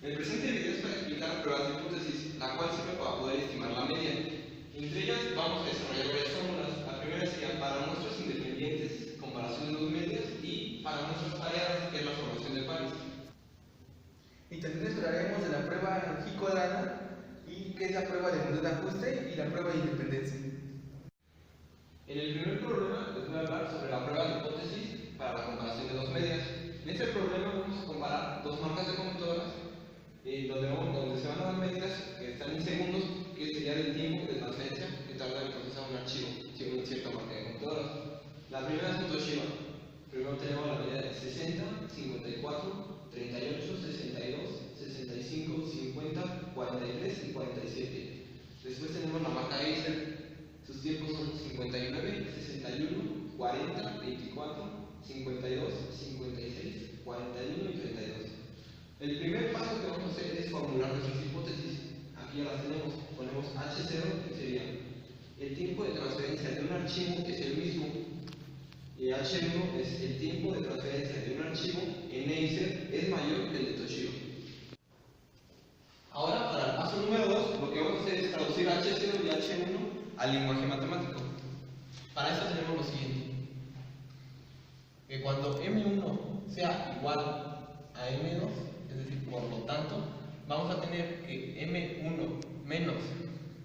El presente video es para explicar pruebas de hipótesis, la cual sirve para poder estimar la media. Entre ellas vamos a desarrollar varias fórmulas. La primera sería para muestras independientes, comparación de dos medias, y para muestras pareadas, que es la formación de pares. Y también hablaremos de la prueba Hicolana, y que es la prueba de modelo de ajuste y la prueba de independencia. En el primer problema les voy a hablar sobre la prueba de hipótesis para la comparación de dos medias. En este problema vamos a comparar dos marcas de computadoras donde se van a dar medidas que están en segundos, que sería del tiempo de transferencia que tarda en procesar un archivo según cierta marca de computadoras. La primera es Toshiba. Primero tenemos la medida de 60, 54, 38, 62, 65, 50, 43 y 47. Después tenemos la marca Acer. Sus tiempos son 59, 61, 40, 24, 52, 56, 41 y 32. El primer paso que vamos a hacer es formular nuestras hipótesis. Aquí ya las tenemos. Ponemos H0, que sería el tiempo de transferencia de un archivo es el mismo. Y H1 es el tiempo de transferencia de un archivo en Acer es mayor que el de Toshiba. Ahora, para el paso número 2, lo que vamos a hacer es traducir H0 y H1 al lenguaje matemático. Para eso tenemos lo siguiente: que cuando M1 sea igual a M2, es decir, por lo tanto, vamos a tener que M1 menos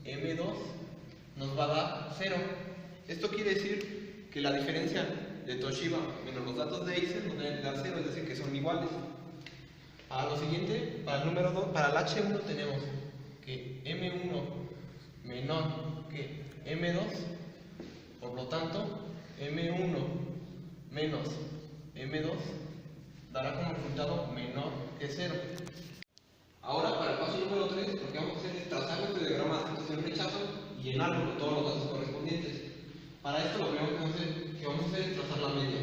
M2 nos va a dar 0. Esto quiere decir que la diferencia de Toshiba menos los datos de Acer nos deben dar 0, es decir, que son iguales. Para lo siguiente, para el número 2, para el H1 tenemos que M1 menor que M2, por lo tanto, M1 menos M2 dará como resultado menor que 0. Ahora, para el paso número 3, lo que vamos a hacer es trazar este diagrama de aceptación y rechazo y llenarlo con todos los datos correspondientes. Para esto, lo primero que vamos a hacer es trazar la media.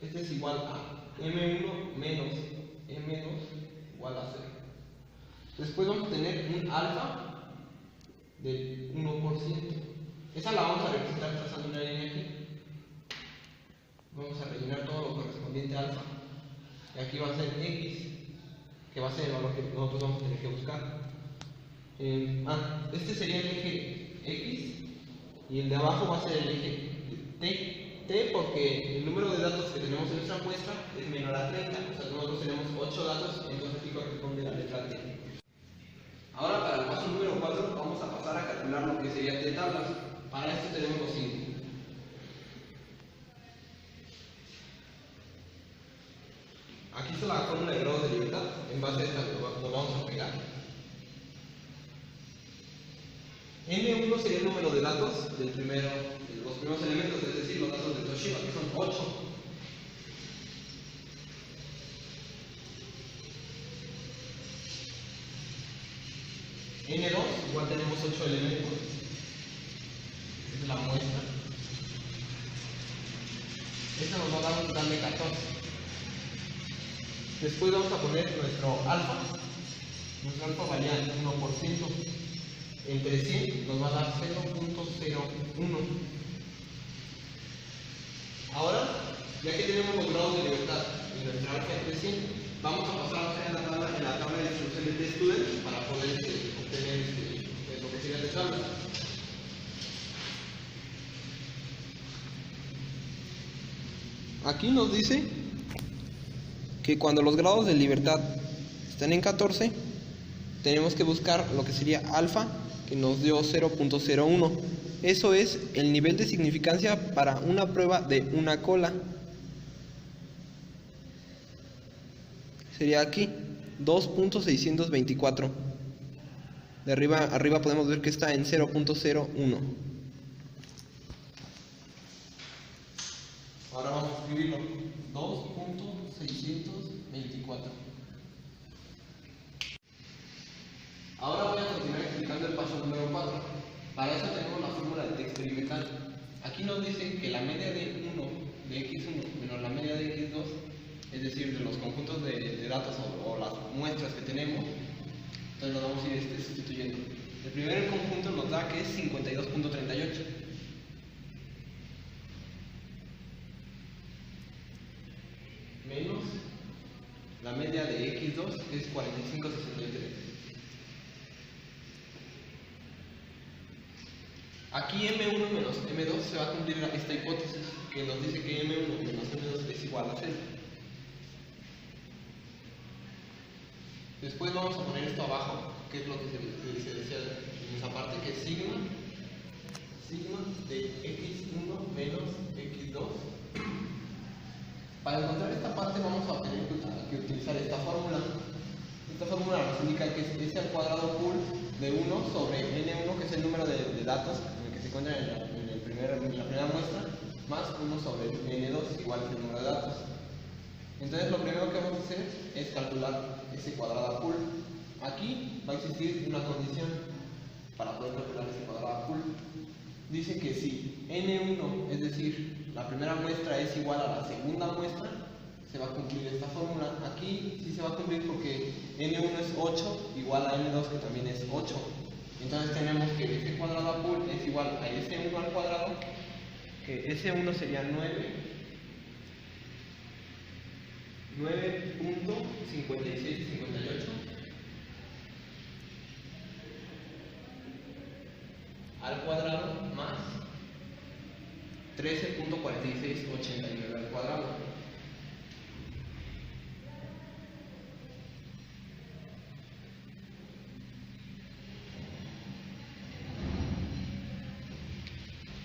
Este es igual a M1 menos M2 igual a 0. Después vamos a tener un alfa del 1%. Esa la vamos a representar trazando una línea aquí. Vamos a rellenar todo lo correspondiente a alfa. Y aquí va a ser x, que va a ser el valor que nosotros vamos a tener que buscar. Este sería el eje x y el de abajo va a ser el eje t. T porque el número de datos que tenemos en nuestra muestra es menor a 30. O sea, nosotros tenemos 8 datos, entonces aquí corresponde la letra T. Ahora, para el paso número 4, vamos a pasar a calcular lo que sería T tablas. Para esto tenemos lo siguiente. Aquí está la fórmula de grados de libertad. En base a esta lo vamos a pegar. N1 sería el número de datos de los primeros elementos, es decir, los datos de Toshiba, que son 8. N2, igual tenemos 8 elementos. Esta es la muestra. Esta nos va a dar un total de 14. Después vamos a poner nuestro alfa. Nuestro alfa varía en 1%. Entre 100 nos va a dar 0.01. Ahora, ya que tenemos los grados de libertad y nuestra alfa entre 100, vamos a pasar a hacer en la tabla de instrucciones de students para poder obtener lo que sería de tabla. Aquí nos dice que cuando los grados de libertad están en 14, tenemos que buscar lo que sería alfa, que nos dio 0.01. Eso es el nivel de significancia para una prueba de una cola. Sería aquí 2.624. De arriba podemos ver que está en 0.01. Ahora vamos a escribirlo: 2.624. Ahora voy a continuar explicando el paso número 4. Para eso tenemos la fórmula de experimental. Aquí nos dicen que la media de x1 menos la media de x2, es decir, de los conjuntos de datos o las muestras que tenemos, entonces lo vamos a ir sustituyendo. El primer conjunto nos da que es 52.38. Menos la media de x2 es 45,63. Aquí m1 menos m2 se va a cumplir esta hipótesis que nos dice que m1 menos m2 es igual a 0. Después vamos a poner esto abajo, que es lo que se decía en esa parte, que es sigma de x1 menos x2. Para encontrar esta parte vamos a tener que utilizar esta fórmula. Esta fórmula nos indica que es s al cuadrado pool de 1 sobre n1, que es el número de datos en el que se encuentra en la primera muestra, más 1 sobre n2, igual que el número de datos. Entonces lo primero que vamos a hacer es calcular ese cuadrado pool. Aquí va a existir una condición para poder calcular ese cuadrado pool. Dice que si n1, es decir, la primera muestra es igual a la segunda muestra, se va a cumplir esta fórmula. Aquí sí se va a cumplir porque n1 es 8 igual a n2, que también es 8. Entonces tenemos que este cuadrado pool es igual a s1 al cuadrado, que s1 sería 9.5658 al cuadrado más 13.4689 al cuadrado.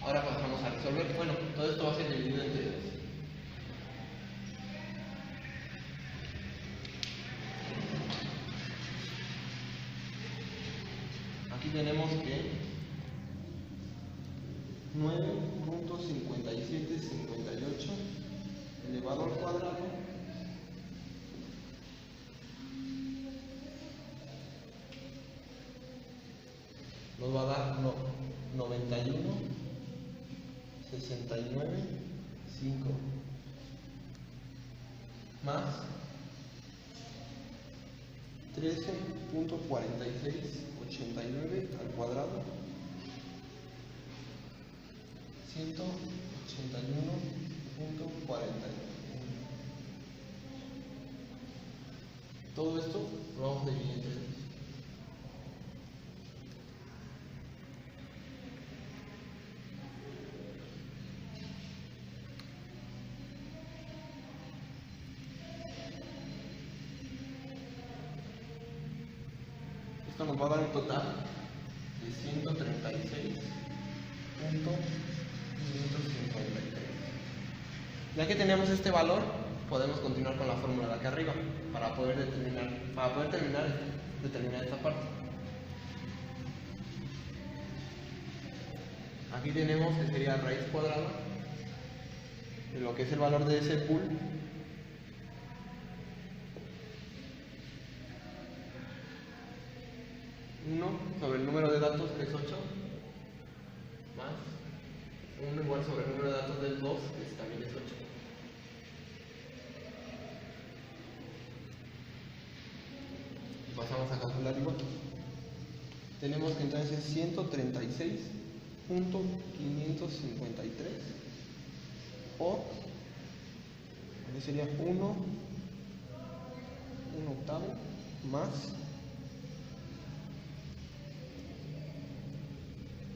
Ahora pasamos a resolver. Bueno, todo esto va a ser dividido entre 2. Aquí tenemos que 9.5758 elevado al cuadrado nos va a dar 91.69.5 más 13.4689 al cuadrado 181.41. Todo esto lo vamos a dividir entre 2. Esto nos va a dar un total de 136.553. Ya que tenemos este valor, podemos continuar con la fórmula de acá arriba para poder determinar esta parte. Aquí tenemos que sería raíz cuadrada de lo que es el valor de ese pool sobre el número de datos, que es 8, más 1 igual sobre el número de datos del 2, que también es 8. Y pasamos a calcular igual. Tenemos que entonces es 136.553 por, aquí sería 1 octavo más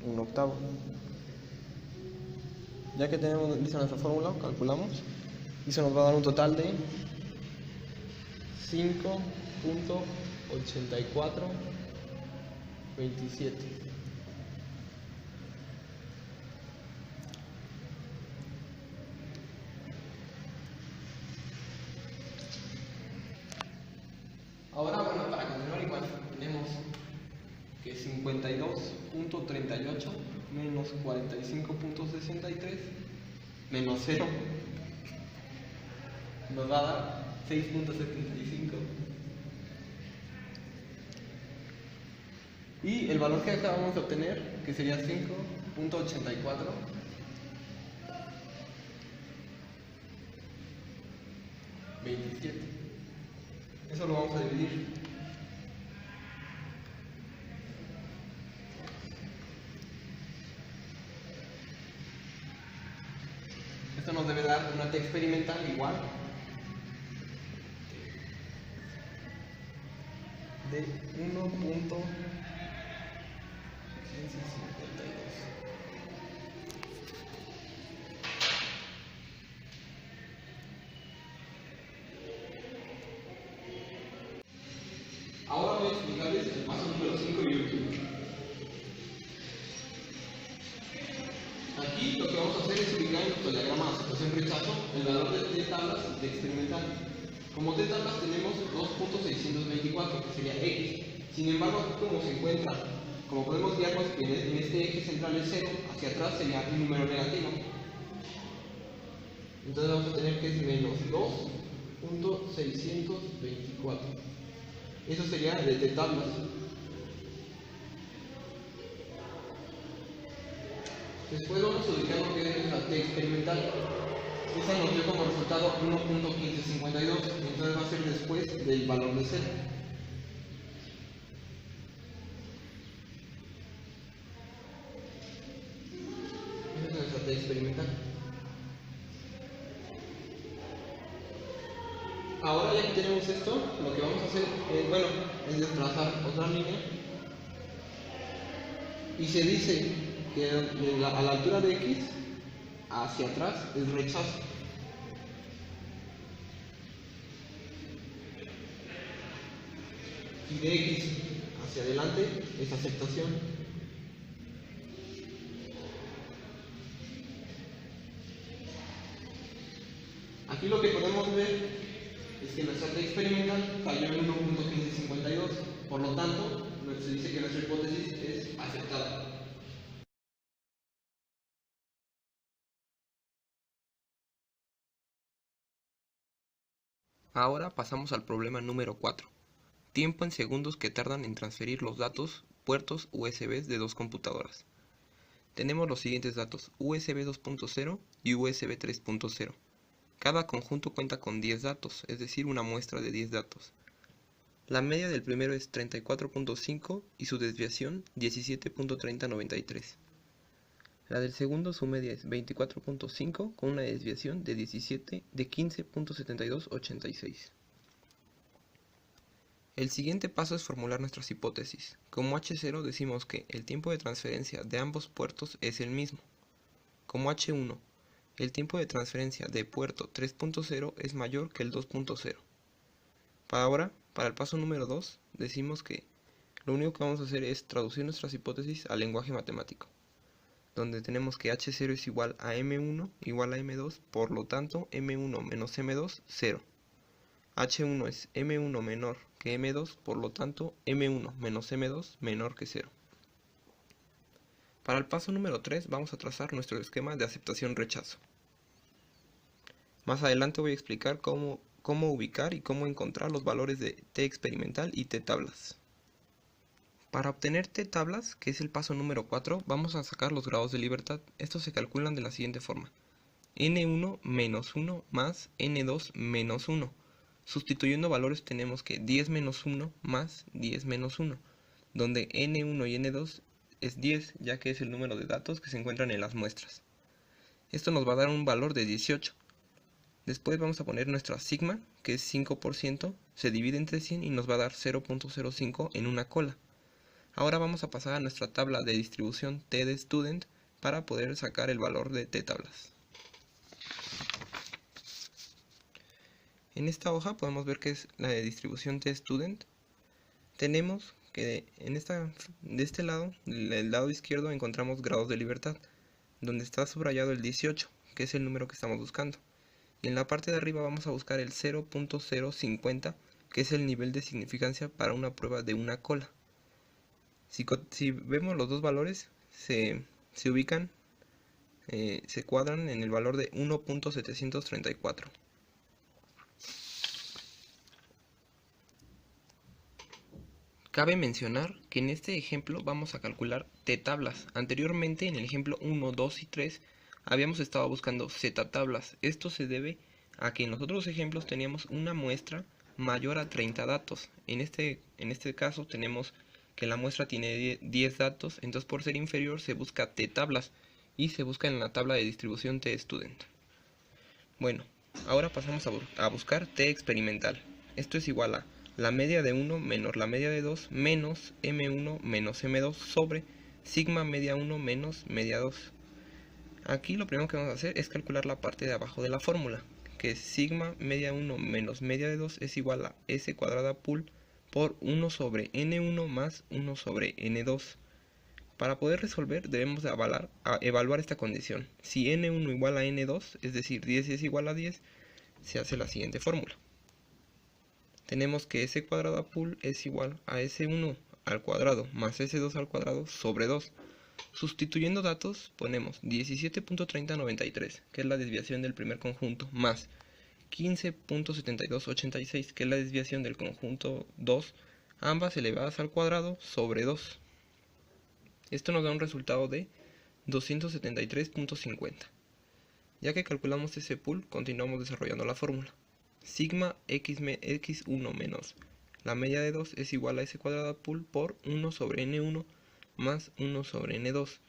1 octavo. Ya que tenemos lista nuestra fórmula, calculamos y se nos va a dar un total de 5.8427. Ahora, bueno, para continuar igual, tenemos que 52.38 menos 45.63 menos 0 nos va a dar 6.75. Y el valor que acabamos de obtener, que sería 5.84, eso lo vamos a dividir. Esto nos debe dar una T experimental igual de 1.1552. Ahora voy a explicarles el paso número 5 y último. Aquí lo que vamos a hacer es ubicar en nuestro diagrama de aceptación rechazo el valor de t tablas de experimental. Como t tablas tenemos 2.624, que sería x. Sin embargo, aquí como se encuentra, como podemos guiarnos que en este eje central es 0, hacia atrás sería un número negativo. Entonces vamos a tener que es menos 2.624. Eso sería de t tablas. Después vamos a ubicar lo que es nuestra t experimental. Esta nos dio como resultado 1.1552, entonces va a ser después del valor de 0. Esa es nuestra t experimental. Ahora ya que tenemos esto, lo que vamos a hacer es desplazar otra línea. Y se dice que a la altura de x, hacia atrás, es rechazo. Y de x hacia adelante es aceptación. Aquí lo que podemos ver es que nuestra t experimental cayó en 1.1552, por lo tanto, se dice que nuestra hipótesis es aceptada. Ahora pasamos al problema número 4. Tiempo en segundos que tardan en transferir los datos puertos USB de dos computadoras. Tenemos los siguientes datos: USB 2.0 y USB 3.0. Cada conjunto cuenta con 10 datos, es decir, una muestra de 10 datos. La media del primero es 34.5 y su desviación 17.3093. La del segundo, su media es 24.5 con una desviación de 15.7286. El siguiente paso es formular nuestras hipótesis. Como H0 decimos que el tiempo de transferencia de ambos puertos es el mismo. Como H1, el tiempo de transferencia de puerto 3.0 es mayor que el 2.0. Para el paso número 2, decimos que lo único que vamos a hacer es traducir nuestras hipótesis al lenguaje matemático, donde tenemos que H0 es igual a M1 igual a M2, por lo tanto M1 menos M2, 0. H1 es M1 menor que M2, por lo tanto M1 menos M2 menor que 0. Para el paso número 3 vamos a trazar nuestro esquema de aceptación-rechazo. Más adelante voy a explicar cómo ubicar y cómo encontrar los valores de t experimental y t tablas. Para obtener t tablas, que es el paso número 4, vamos a sacar los grados de libertad. Estos se calculan de la siguiente forma: n1 menos 1 más n2 menos 1. Sustituyendo valores tenemos que 10 menos 1 más 10 menos 1, donde n1 y n2 es 10, ya que es el número de datos que se encuentran en las muestras. Esto nos va a dar un valor de 18. Después vamos a poner nuestra sigma, que es 5%, se divide entre 100 y nos va a dar 0.05 en una cola. Ahora vamos a pasar a nuestra tabla de distribución t de student para poder sacar el valor de t tablas. En esta hoja podemos ver que es la de distribución t student. Tenemos que de este lado, del lado izquierdo, encontramos grados de libertad, donde está subrayado el 18, que es el número que estamos buscando. Y en la parte de arriba vamos a buscar el 0.050, que es el nivel de significancia para una prueba de una cola. Si vemos los dos valores, se ubican, se cuadran en el valor de 1.734. Cabe mencionar que en este ejemplo vamos a calcular t tablas. Anteriormente, en el ejemplo 1, 2 y 3, habíamos estado buscando z tablas. Esto se debe a que en los otros ejemplos teníamos una muestra mayor a 30 datos. En este caso tenemos que la muestra tiene 10 datos, entonces por ser inferior se busca t tablas y se busca en la tabla de distribución t student. Bueno, ahora pasamos a buscar t experimental. Esto es igual a la media de 1 menos la media de 2 menos m1 menos m2 sobre sigma media 1 menos media 2. Aquí lo primero que vamos a hacer es calcular la parte de abajo de la fórmula, que es sigma media 1 menos media de 2 es igual a s cuadrada pool por 1 sobre n1 más 1 sobre n2. Para poder resolver debemos de evaluar esta condición. Si n1 igual a n2, es decir 10 es igual a 10, se hace la siguiente fórmula. Tenemos que s cuadrada pool es igual a s1 al cuadrado más s2 al cuadrado sobre 2. Sustituyendo datos ponemos 17.3093, que es la desviación del primer conjunto, más 15.7286, que es la desviación del conjunto 2, ambas elevadas al cuadrado sobre 2. Esto nos da un resultado de 273.50. Ya que calculamos ese pool, continuamos desarrollando la fórmula. Sigma x1 menos la media de 2 es igual a s cuadrada pool por 1 sobre n1 más 1 sobre n2.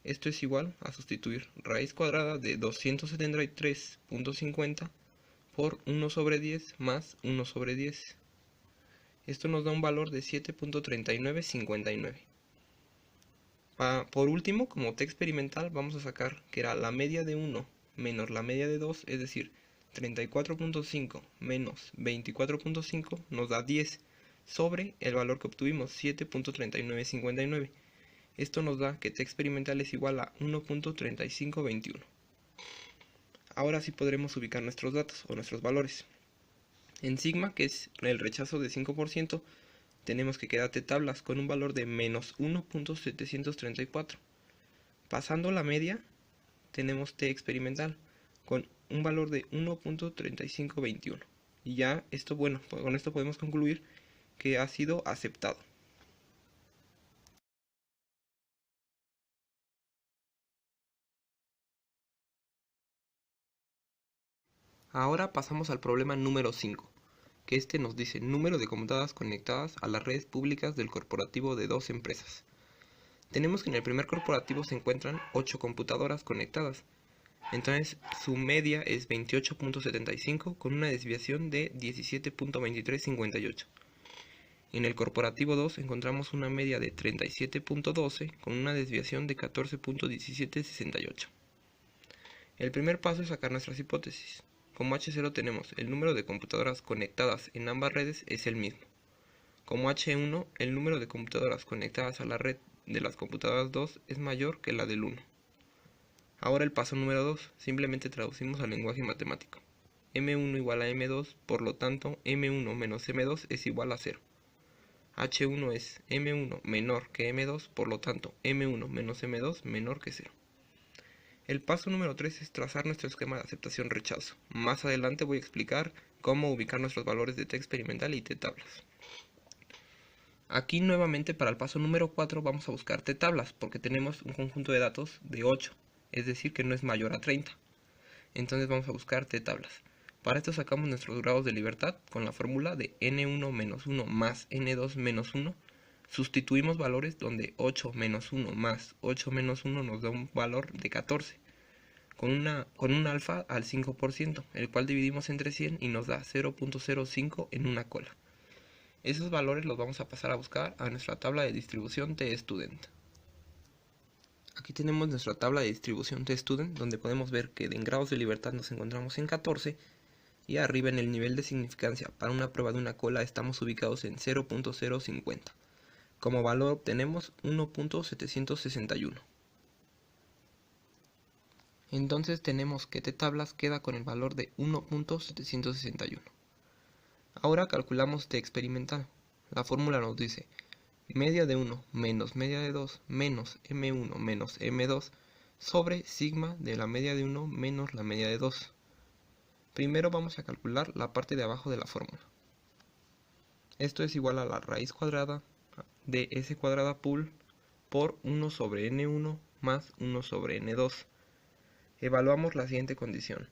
Esto es igual a sustituir raíz cuadrada de 273.50 por 1 sobre 10 más 1 sobre 10. Esto nos da un valor de 7.3959. Por último, como t experimental, vamos a sacar que era la media de 1 menos la media de 2, es decir, 34.5 menos 24.5 nos da 10 sobre el valor que obtuvimos, 7.3959. Esto nos da que t experimental es igual a 1.3521. Ahora sí podremos ubicar nuestros datos o nuestros valores. En sigma, que es el rechazo de 5%, tenemos que quedar t tablas con un valor de menos 1.734. Pasando la media, tenemos t experimental con un valor de 1.3521. Y ya esto, bueno, con esto podemos concluir que ha sido aceptado. Ahora pasamos al problema número 5, que este nos dice número de computadoras conectadas a las redes públicas del corporativo de 2 empresas. Tenemos que en el primer corporativo se encuentran 8 computadoras conectadas. Entonces su media es 28.75 con una desviación de 17.2358. En el corporativo 2 encontramos una media de 37.12 con una desviación de 14.1768. El primer paso es sacar nuestras hipótesis. Como H0 tenemos el número de computadoras conectadas en ambas redes es el mismo. Como H1, el número de computadoras conectadas a la red de las computadoras 2 es mayor que la del 1. Ahora el paso número 2, simplemente traducimos al lenguaje matemático. M1 igual a M2, por lo tanto M1 menos M2 es igual a 0. H1 es M1 menor que M2, por lo tanto M1 menos M2 menor que 0. El paso número 3 es trazar nuestro esquema de aceptación-rechazo. Más adelante voy a explicar cómo ubicar nuestros valores de t experimental y t tablas. Aquí nuevamente para el paso número 4 vamos a buscar t tablas porque tenemos un conjunto de datos de 8, es decir que no es mayor a 30. Entonces vamos a buscar t tablas. Para esto sacamos nuestros grados de libertad con la fórmula de n1 menos 1 más n2 menos 1. Sustituimos valores donde 8 menos 1 más 8 menos 1 nos da un valor de 14, con un alfa al 5%, el cual dividimos entre 100 y nos da 0.05 en una cola. Esos valores los vamos a pasar a buscar a nuestra tabla de distribución t-student. Aquí tenemos nuestra tabla de distribución t-student, donde podemos ver que en grados de libertad nos encontramos en 14, y arriba en el nivel de significancia para una prueba de una cola estamos ubicados en 0.050. Como valor obtenemos 1.761. Entonces tenemos que t tablas queda con el valor de 1.761. Ahora calculamos t experimental. La fórmula nos dice media de 1 menos media de 2 menos m1 menos m2 sobre sigma de la media de 1 menos la media de 2. Primero vamos a calcular la parte de abajo de la fórmula. Esto es igual a la raíz cuadrada de s cuadrada pool por 1 sobre n1 más 1 sobre n2. Evaluamos la siguiente condición.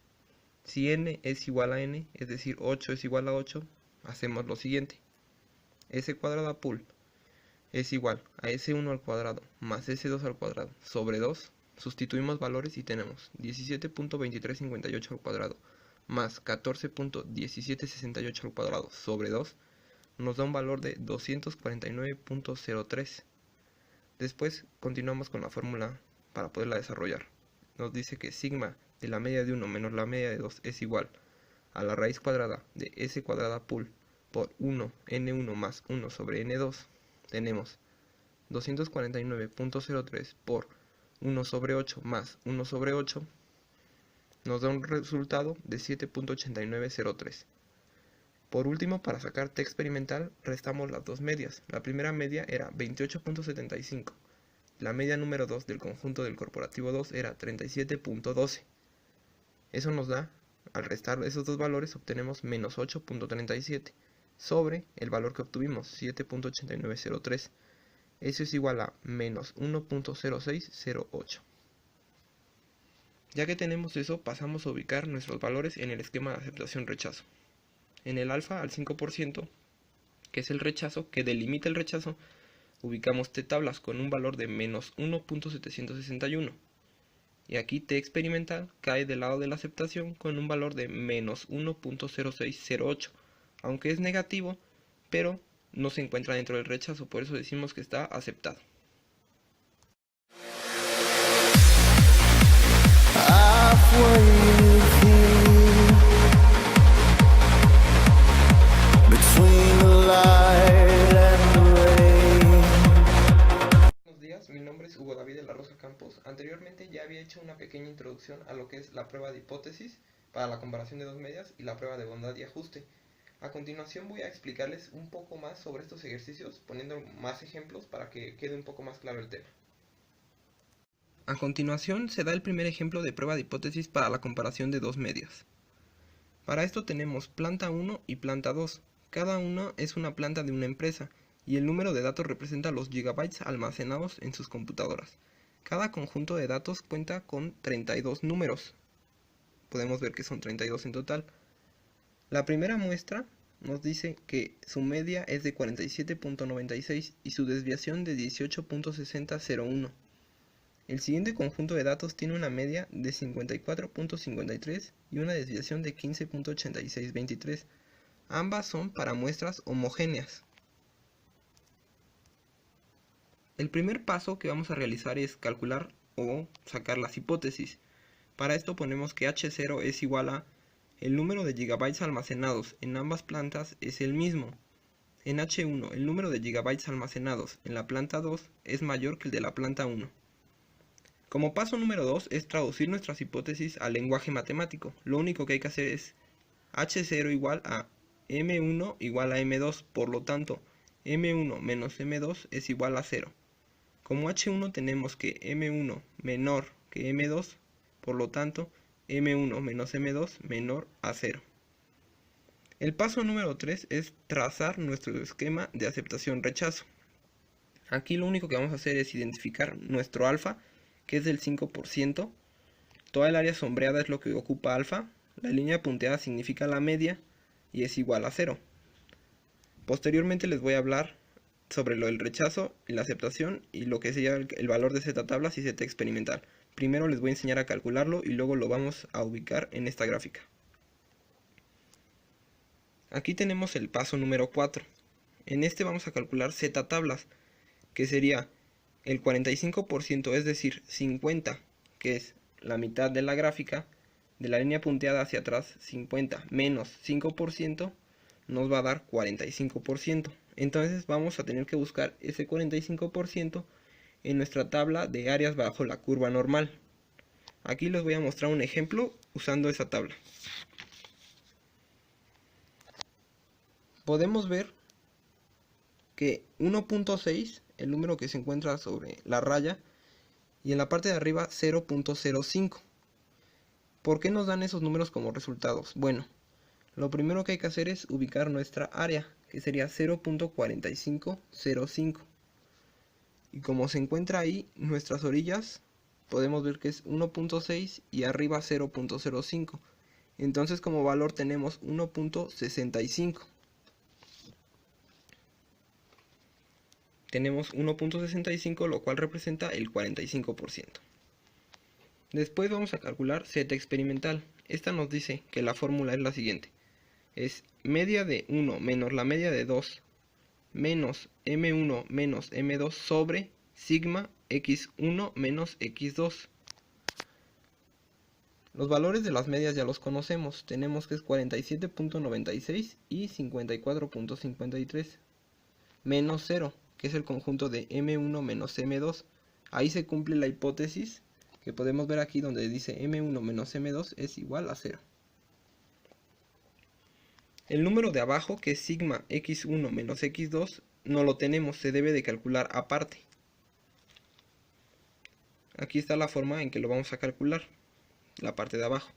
Si n es igual a n, es decir 8 es igual a 8, hacemos lo siguiente. S cuadrada pool es igual a S1 al cuadrado más S2 al cuadrado sobre 2. Sustituimos valores y tenemos 17.2358 al cuadrado más 14.1768 al cuadrado sobre 2 nos da un valor de 249.03. Después continuamos con la fórmula para poderla desarrollar. Nos dice que sigma de la media de 1 menos la media de 2 es igual a la raíz cuadrada de s cuadrada pool por 1 n1 más 1 sobre n2. Tenemos 249.03 por 1 sobre 8 más 1 sobre 8 nos da un resultado de 7.8903. Por último, para sacar t experimental, restamos las dos medias. La primera media era 28.75. La media número 2 del conjunto del corporativo 2 era 37.12. Eso nos da, al restar esos dos valores, obtenemos menos 8.37 sobre el valor que obtuvimos, 7.8903. Eso es igual a menos 1.0608. Ya que tenemos eso, pasamos a ubicar nuestros valores en el esquema de aceptación-rechazo. En el alfa al 5%, que es el rechazo, que delimita el rechazo, ubicamos t tablas con un valor de menos 1.761. Y aquí t experimental cae del lado de la aceptación con un valor de menos 1.0608. Aunque es negativo, pero no se encuentra dentro del rechazo, por eso decimos que está aceptado. Buenos días, mi nombre es Hugo David de la Rosa Campos. Anteriormente ya había hecho una pequeña introducción a lo que es la prueba de hipótesis para la comparación de dos medias y la prueba de bondad y ajuste. A continuación voy a explicarles un poco más sobre estos ejercicios, poniendo más ejemplos para que quede un poco más claro el tema. A continuación se da el primer ejemplo de prueba de hipótesis para la comparación de dos medias. Para esto tenemos planta 1 y planta 2. Cada una es una planta de una empresa y el número de datos representa los gigabytes almacenados en sus computadoras. Cada conjunto de datos cuenta con 32 números. Podemos ver que son 32 en total. La primera muestra nos dice que su media es de 47.96 y su desviación de 18.6001. El siguiente conjunto de datos tiene una media de 54.53 y una desviación de 15.8623. Ambas son para muestras homogéneas. El primer paso que vamos a realizar es calcular o sacar las hipótesis. Para esto ponemos que H0 es igual a el número de gigabytes almacenados en ambas plantas es el mismo. En H1 el número de gigabytes almacenados en la planta 2 es mayor que el de la planta 1. Como paso número 2 es traducir nuestras hipótesis al lenguaje matemático. Lo único que hay que hacer es H0 igual a M1 igual a M2, por lo tanto M1 menos M2 es igual a 0. Como H1 tenemos que M1 menor que M2, por lo tanto M1 menos M2 menor a 0. El paso número 3 es trazar nuestro esquema de aceptación-rechazo. Aquí lo único que vamos a hacer es identificar nuestro alfa, que es del 5%. Toda el área sombreada es lo que ocupa alfa. La línea punteada significa la media y es igual a 0. Posteriormente les voy a hablar sobre lo del rechazo y la aceptación y lo que sería el valor de z tablas y z experimental. Primero les voy a enseñar a calcularlo y luego lo vamos a ubicar en esta gráfica. Aquí tenemos el paso número 4. En este vamos a calcular z tablas, que sería el 45%, es decir, 50, que es la mitad de la gráfica, de la línea punteada hacia atrás, 50 menos 5%, nos va a dar 45%. Entonces vamos a tener que buscar ese 45% en nuestra tabla de áreas bajo la curva normal. Aquí les voy a mostrar un ejemplo usando esa tabla. Podemos ver que 1.6, el número que se encuentra sobre la raya, y en la parte de arriba 0.05. ¿Por qué nos dan esos números como resultados? Bueno, lo primero que hay que hacer es ubicar nuestra área, que sería 0.4505. Y como se encuentra ahí, nuestras orillas, podemos ver que es 1.6 y arriba 0.05. Entonces como valor tenemos 1.65. Tenemos 1.65, lo cual representa el 45%. Después vamos a calcular z experimental. Esta nos dice que la fórmula es la siguiente. Es media de 1 menos la media de 2 menos M1 menos M2 sobre sigma X1 menos X2. Los valores de las medias ya los conocemos, tenemos que es 47.96 y 54.53, menos 0, que es el conjunto de M1 menos M2. Ahí se cumple la hipótesis que podemos ver aquí donde dice M1 menos M2 es igual a 0. El número de abajo, que es sigma X1 menos X2, no lo tenemos, se debe de calcular aparte. Aquí está la forma en que lo vamos a calcular, la parte de abajo,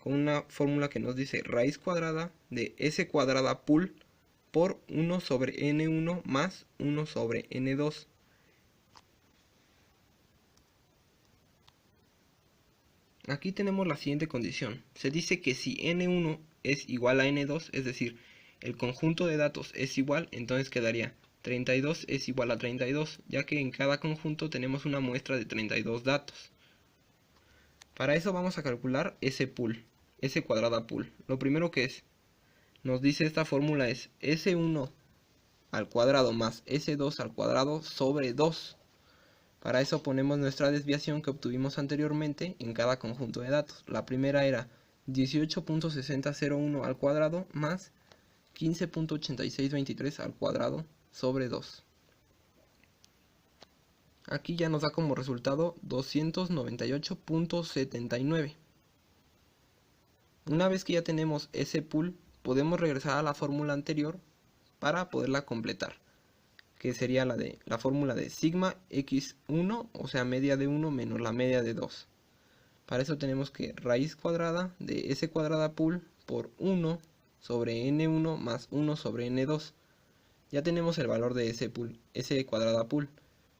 con una fórmula que nos dice raíz cuadrada de S cuadrada pool por 1 sobre N1 más 1 sobre N2. Aquí tenemos la siguiente condición. Se dice que si N1 es igual a N2, es decir, el conjunto de datos es igual, entonces quedaría 32 es igual a 32, ya que en cada conjunto tenemos una muestra de 32 datos. Para eso vamos a calcular ese pool, S cuadrada pool. Lo primero que nos dice esta fórmula es S1 al cuadrado más S2 al cuadrado sobre 2. Para eso ponemos nuestra desviación que obtuvimos anteriormente en cada conjunto de datos. La primera era 18.6001 al cuadrado más 15.8623 al cuadrado sobre 2. Aquí ya nos da como resultado 298.79. Una vez que ya tenemos ese pool, podemos regresar a la fórmula anterior para poderla completar, que sería la fórmula de sigma x1, o sea media de 1 menos la media de 2. Para eso tenemos que raíz cuadrada de S cuadrada pool por 1 sobre N1 más 1 sobre N2. Ya tenemos el valor de ese pool, S cuadrada pool,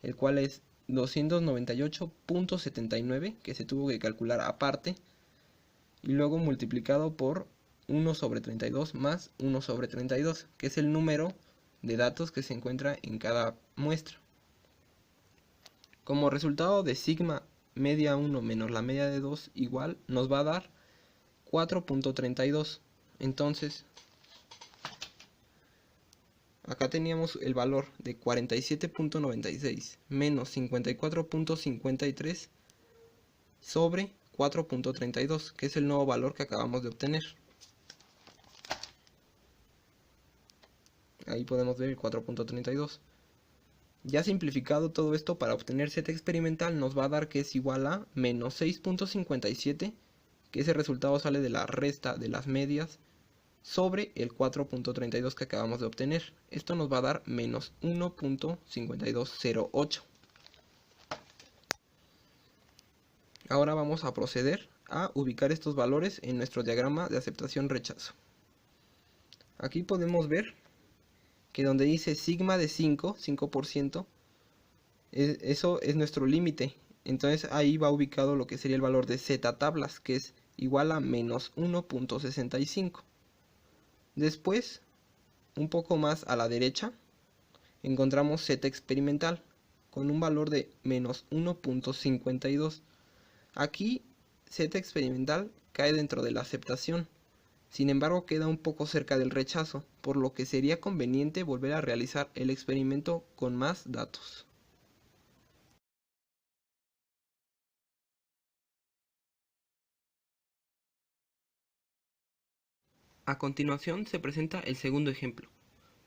el cual es 298.79, que se tuvo que calcular aparte, y luego multiplicado por 1 sobre 32 más 1 sobre 32, que es el número de datos que se encuentra en cada muestra. Como resultado de sigma media 1 menos la media de 2 igual nos va a dar 4.32. Entonces acá teníamos el valor de 47.96 menos 54.53 sobre 4.32, que es el nuevo valor que acabamos de obtener. Ahí podemos ver el 4.32. Ya simplificado todo esto, para obtener z experimental nos va a dar que es igual a menos 6.57, que ese resultado sale de la resta de las medias, sobre el 4.32 que acabamos de obtener. Esto nos va a dar menos 1.5208. Ahora vamos a proceder a ubicar estos valores en nuestro diagrama de aceptación-rechazo. Aquí podemos ver que donde dice sigma de 5%, eso es nuestro límite. Entonces ahí va ubicado lo que sería el valor de z tablas, que es igual a menos 1.65. Después, un poco más a la derecha, encontramos z experimental con un valor de menos 1.52. Aquí z experimental cae dentro de la aceptación. Sin embargo, queda un poco cerca del rechazo, por lo que sería conveniente volver a realizar el experimento con más datos. A continuación se presenta el segundo ejemplo.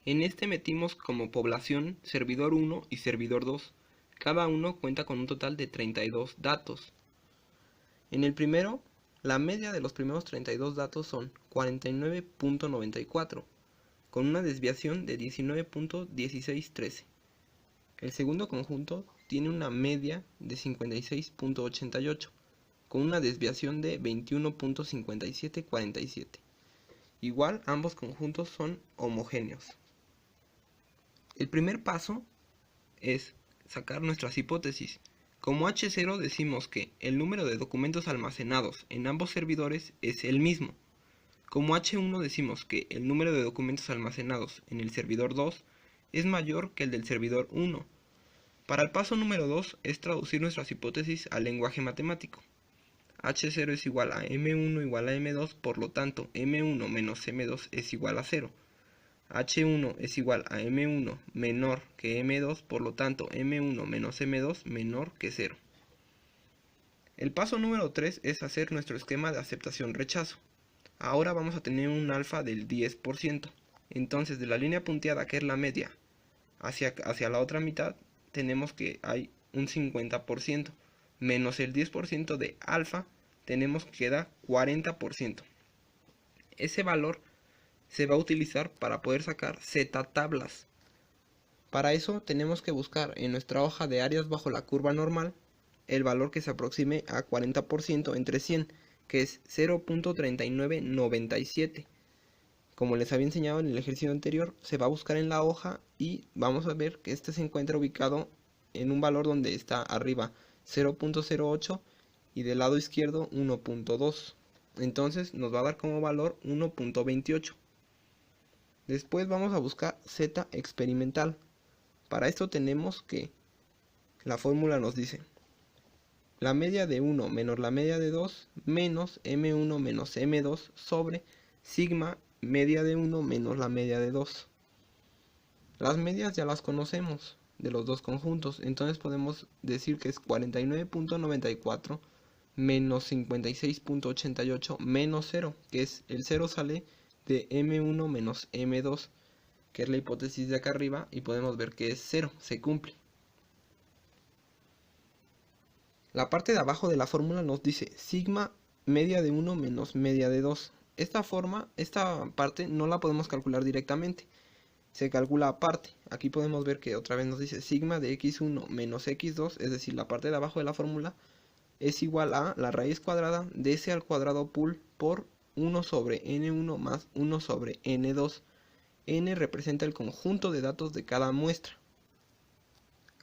En este metimos como población servidor 1 y servidor 2. Cada uno cuenta con un total de 32 datos. En el primero, la media de los primeros 32 datos son 49.94, con una desviación de 19.1613. El segundo conjunto tiene una media de 56.88, con una desviación de 21.5747. Igual, ambos conjuntos son homogéneos. El primer paso es sacar nuestras hipótesis. Como H0 decimos que el número de documentos almacenados en ambos servidores es el mismo. Como H1 decimos que el número de documentos almacenados en el servidor 2 es mayor que el del servidor 1. Para el paso número 2 es traducir nuestras hipótesis al lenguaje matemático. H0 es igual a M1 igual a M2, por lo tanto M1 menos M2 es igual a 0. H1 es igual a M1 menor que M2, por lo tanto M1 menos M2 menor que 0. El paso número 3 es hacer nuestro esquema de aceptación-rechazo. Ahora vamos a tener un alfa del 10%. Entonces de la línea punteada, que es la media, hacia la otra mitad, tenemos que hay un 50%. Menos el 10% de alfa, tenemos que da 40%. Ese valor se va a utilizar para poder sacar z tablas. Para eso tenemos que buscar en nuestra hoja de áreas bajo la curva normal el valor que se aproxime a 40% entre 100, que es 0.3997. Como les había enseñado en el ejercicio anterior, se va a buscar en la hoja y vamos a ver que este se encuentra ubicado en un valor donde está arriba 0.08 y del lado izquierdo 1.2. Entonces nos va a dar como valor 1.28. Después vamos a buscar z experimental. Para esto tenemos que la fórmula nos dice la media de 1 menos la media de 2 menos M1 menos M2 sobre sigma media de 1 menos la media de 2. Las medias ya las conocemos de los dos conjuntos, entonces podemos decir que es 49.94 menos 56.88 menos 0, que es el 0 sale de M1 menos M2, que es la hipótesis de acá arriba, y podemos ver que es 0, se cumple. La parte de abajo de la fórmula nos dice sigma media de 1 menos media de 2. Esta parte no la podemos calcular directamente, se calcula aparte. Aquí podemos ver que otra vez nos dice sigma de x1 menos x2, es decir, la parte de abajo de la fórmula es igual a la raíz cuadrada de s al cuadrado pool por 1 sobre n1 más 1 sobre n2. N representa el conjunto de datos de cada muestra.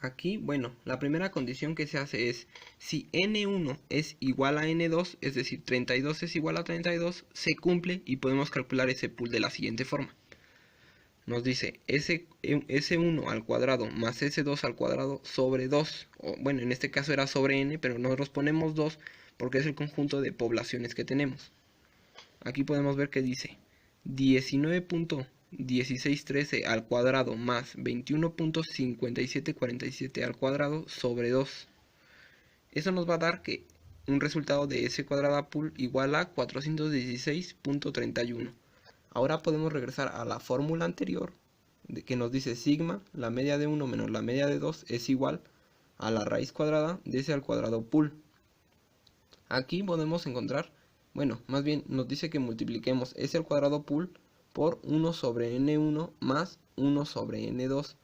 Aquí, bueno, la primera condición que se hace es, si n1 es igual a n2, es decir, 32 es igual a 32, se cumple y podemos calcular ese pool de la siguiente forma. Nos dice S1 al cuadrado más S2 al cuadrado sobre 2. O, bueno, en este caso era sobre n, pero nosotros ponemos 2 porque es el conjunto de poblaciones que tenemos. Aquí podemos ver que dice 19.1613 al cuadrado más 21.5747 al cuadrado sobre 2. Eso nos va a dar que un resultado de S cuadrada pool igual a 416.31. Ahora podemos regresar a la fórmula anterior que nos dice sigma, la media de 1 menos la media de 2 es igual a la raíz cuadrada de S al cuadrado pool. Aquí podemos encontrar, bueno, más bien nos dice que multipliquemos S al cuadrado pool por 1 sobre n1 más 1 sobre n2.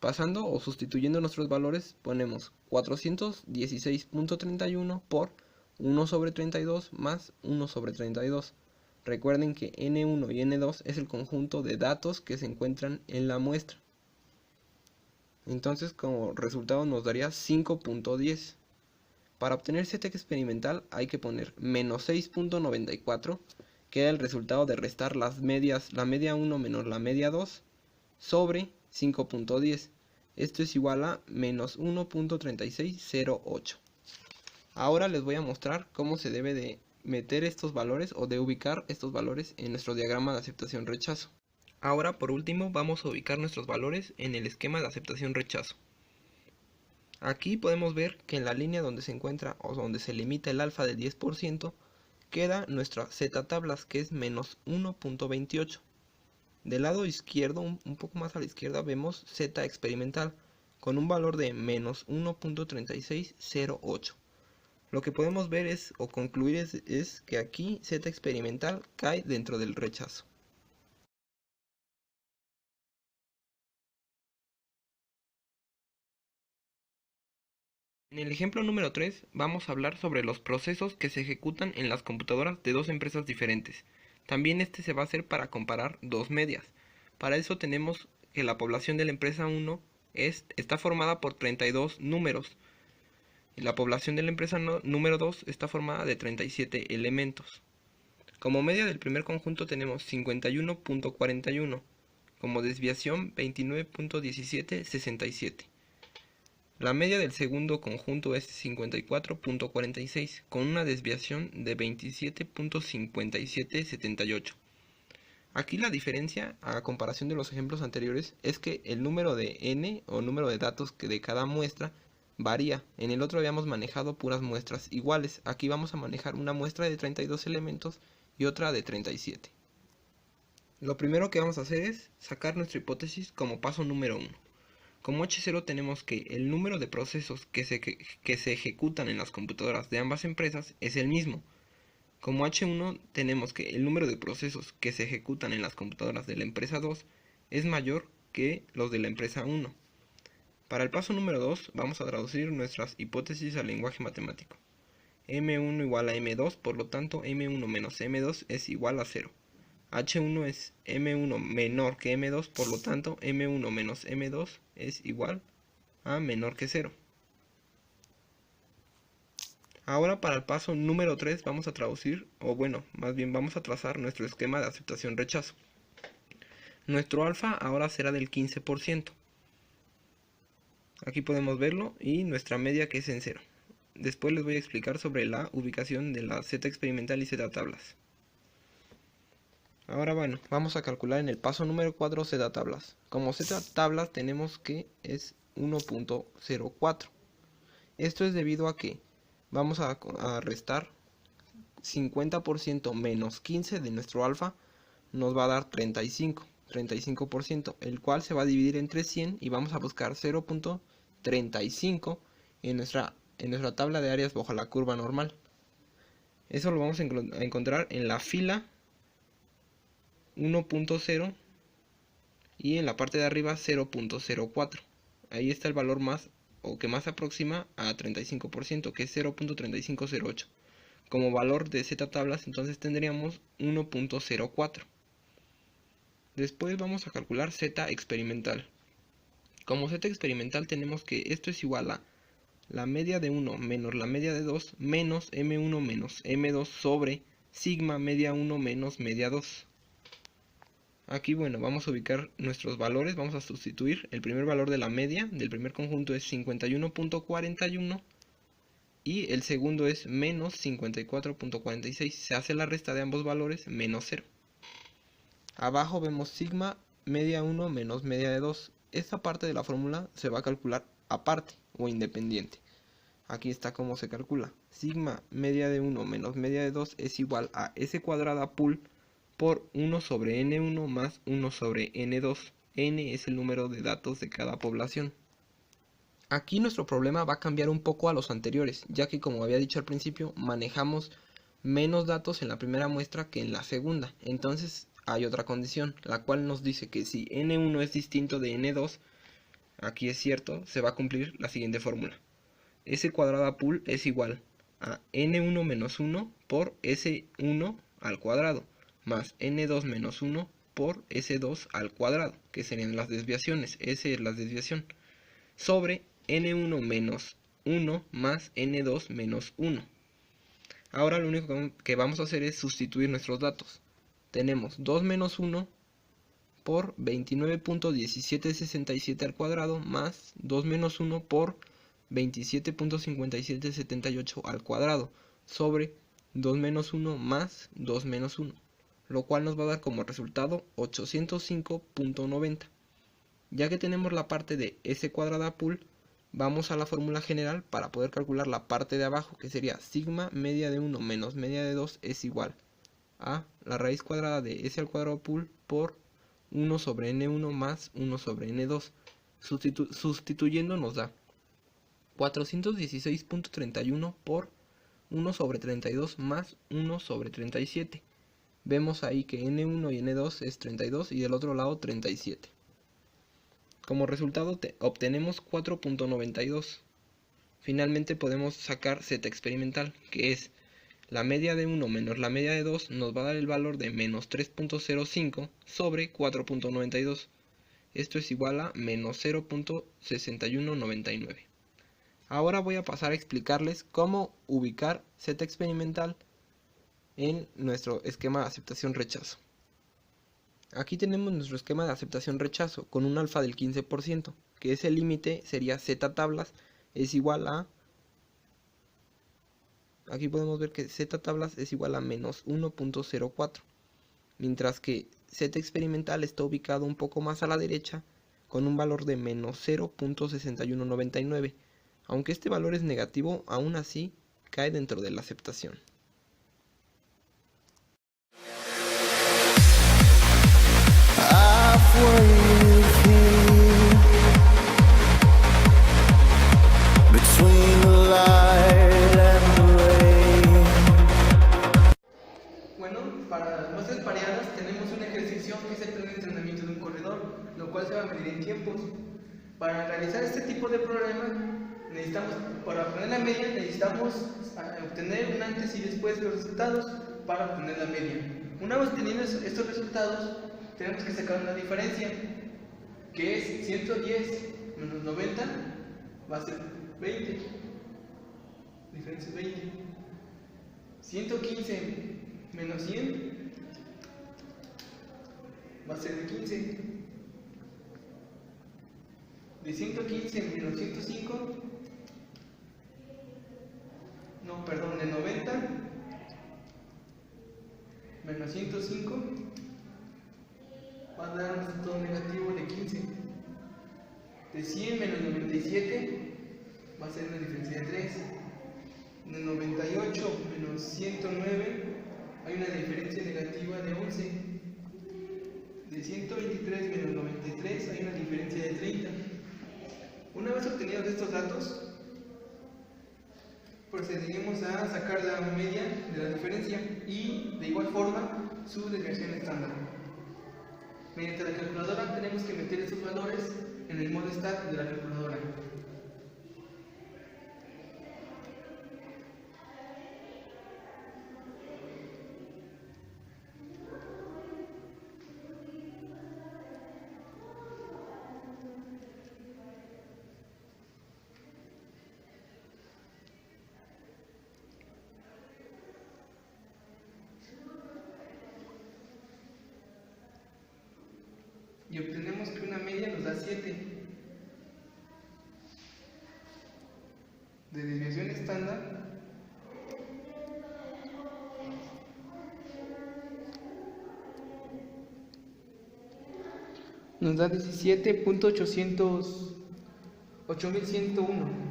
Pasando o sustituyendo nuestros valores, ponemos 416.31 por 1 sobre 32 más 1 sobre 32. Recuerden que n1 y n2 es el conjunto de datos que se encuentran en la muestra. Entonces, como resultado nos daría 5.10. Para obtener z experimental hay que poner menos 6.94, que era el resultado de restar las medias, la media 1 menos la media 2, sobre 5.10. Esto es igual a menos 1.3608. Ahora les voy a mostrar cómo se debe de meter estos valores o de ubicar estos valores en nuestro diagrama de aceptación-rechazo. Ahora, por último, vamos a ubicar nuestros valores en el esquema de aceptación-rechazo. Aquí podemos ver que en la línea donde se encuentra o donde se limita el alfa del 10%, queda nuestra z tablas, que es menos 1.28. Del lado izquierdo, un poco más a la izquierda, vemos z experimental con un valor de menos 1.3608. Lo que podemos ver es, o concluir es que aquí z experimental cae dentro del rechazo. En el ejemplo número 3 vamos a hablar sobre los procesos que se ejecutan en las computadoras de dos empresas diferentes. También este se va a hacer para comparar dos medias. Para eso tenemos que la población de la empresa 1 está formada por 32 números. Y la población de la empresa número 2 está formada de 37 elementos. Como media del primer conjunto tenemos 51.41, como desviación 29.1767. La media del segundo conjunto es 54.46, con una desviación de 27.5778. Aquí la diferencia a comparación de los ejemplos anteriores es que el número de n o número de datos que de cada muestra varía. En el otro habíamos manejado puras muestras iguales. Aquí vamos a manejar una muestra de 32 elementos y otra de 37. Lo primero que vamos a hacer es sacar nuestra hipótesis como paso número 1. Como H0 tenemos que el número de procesos que se ejecutan en las computadoras de ambas empresas es el mismo. Como H1 tenemos que el número de procesos que se ejecutan en las computadoras de la empresa 2 es mayor que los de la empresa 1. Para el paso número 2 vamos a traducir nuestras hipótesis al lenguaje matemático. M1 igual a M2, por lo tanto M1 menos M2 es igual a 0. H1 es M1 menor que M2, por lo tanto M1 menos M2 es igual a menor que 0. Ahora para el paso número 3 vamos a traducir, o bueno, más bien vamos a trazar nuestro esquema de aceptación-rechazo. Nuestro alfa ahora será del 15%. Aquí podemos verlo y nuestra media que es en 0. Después les voy a explicar sobre la ubicación de la Z experimental y Z tablas. Ahora bueno, vamos a calcular en el paso número 4 Z tablas. Como Z tablas tenemos que es 1.04. Esto es debido a que vamos a restar 50% menos 15 de nuestro alfa nos va a dar 35%, el cual se va a dividir entre 100 y vamos a buscar 0.35 en nuestra tabla de áreas bajo la curva normal. Eso lo vamos a encontrar en la fila 1.0 y en la parte de arriba 0.04. Ahí está el valor más o que más se aproxima a 35%, que es 0.3508. Como valor de Z tablas entonces tendríamos 1.04. Después vamos a calcular Z experimental. Como Z experimental tenemos que esto es igual a la media de 1 menos la media de 2 menos M1 menos M2 sobre sigma media 1 menos media 2. Aquí bueno, vamos a ubicar nuestros valores, vamos a sustituir. El primer valor de la media del primer conjunto es 51.41 y el segundo es menos 54.46. Se hace la resta de ambos valores menos 0. Abajo vemos sigma media 1 menos media de 2. Esta parte de la fórmula se va a calcular aparte o independiente. Aquí está cómo se calcula. Sigma media de 1 menos media de 2 es igual a S cuadrada pool por 1 sobre N1 más 1 sobre N2. N es el número de datos de cada población. Aquí nuestro problema va a cambiar un poco a los anteriores, ya que como había dicho al principio, manejamos menos datos en la primera muestra que en la segunda. Entonces hay otra condición, la cual nos dice que si N1 es distinto de N2, aquí es cierto, se va a cumplir la siguiente fórmula. S cuadrada pool es igual a N1 menos 1 por S1 al cuadrado, más N2 menos 1 por S2 al cuadrado, que serían las desviaciones, S es la desviación, sobre N1 menos 1 más N2 menos 1. Ahora lo único que vamos a hacer es sustituir nuestros datos. Tenemos 2 menos 1 por 29.1767 al cuadrado más 2 menos 1 por 27.5778 al cuadrado sobre 2 menos 1 más 2 menos 1. Lo cual nos va a dar como resultado 805.90. Ya que tenemos la parte de S cuadrada pool, vamos a la fórmula general para poder calcular la parte de abajo, que sería sigma media de 1 menos media de 2 es igual a la raíz cuadrada de S al cuadrado pool por 1 sobre N1 más 1 sobre N2. Sustituyendo nos da 416.31 por 1 sobre 32 más 1 sobre 37. Vemos ahí que N1 y N2 es 32 y del otro lado 37. Como resultado obtenemos 4.92. Finalmente podemos sacar Z experimental, que es la media de 1 menos la media de 2 nos va a dar el valor de menos 3.05 sobre 4.92. Esto es igual a menos 0.6199. Ahora voy a pasar a explicarles cómo ubicar Z experimental en nuestro esquema de aceptación-rechazo. Aquí tenemos nuestro esquema de aceptación-rechazo con un alfa del 15%, que ese límite sería Z tablas es igual a... Aquí podemos ver que Z tablas es igual a menos 1.04. mientras que Z experimental está ubicado un poco más a la derecha con un valor de menos 0.6199. Aunque este valor es negativo, aún así cae dentro de la aceptación. Bueno, para las muestras pareadas tenemos un ejercicio que es el plan de entrenamiento de un corredor, lo cual se va a medir en tiempos. Para realizar este tipo de problema, para obtener la media, necesitamos obtener un antes y después de los resultados para obtener la media. Una vez teniendo estos resultados, tenemos que sacar una diferencia, que es 110 menos 90, va a ser 20. Diferencia es 20. 115 menos 100 va a ser 15. De 115 menos 105, de 90 menos 105 va a dar un resultado negativo de 15. De 100 menos 97 va a ser una diferencia de 3. De 98 menos 109 hay una diferencia negativa de 11. De 123 menos 93 hay una diferencia de 30. Una vez obtenidos estos datos, procederemos a sacar la media de la diferencia y, de igual forma, su desviación estándar. Mediante la calculadora tenemos que meter estos valores en el modo stat de la calculadora. Y obtenemos que una media nos da 7. De desviación estándar nos da 8101.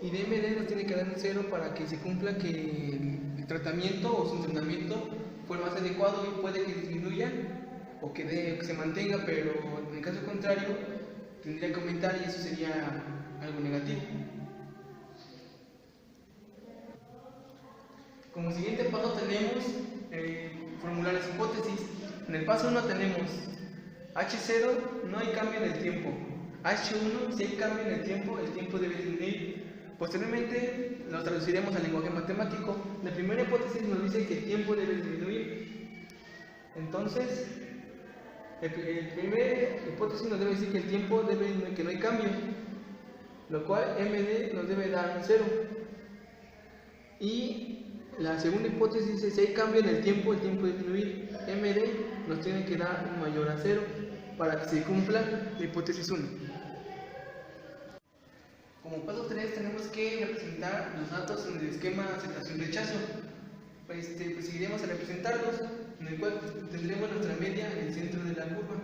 Y de MD nos tiene que dar un 0 para que se cumpla que el tratamiento o su entrenamiento fue más adecuado, y puede que disminuya o que se mantenga, pero en el caso contrario tendría que aumentar y eso sería algo negativo. Como siguiente paso tenemos formular las hipótesis. En el paso 1 tenemos H0, no hay cambio en el tiempo. H1, si hay cambio en el tiempo debe disminuir. Posteriormente lo traduciremos al lenguaje matemático. La primera hipótesis nos dice que el tiempo debe disminuir. Entonces, la primera hipótesis nos debe decir que el tiempo debe disminuir, que no hay cambio, lo cual MD nos debe dar un 0. Y la segunda hipótesis dice si hay cambio en el tiempo debe disminuir. MD nos tiene que dar un mayor a 0 para que se cumpla la hipótesis 1. Como paso 3 tenemos que representar los datos en el esquema aceptación-rechazo. Seguiremos a representarlos, en el cual tendremos nuestra media en el centro de la curva,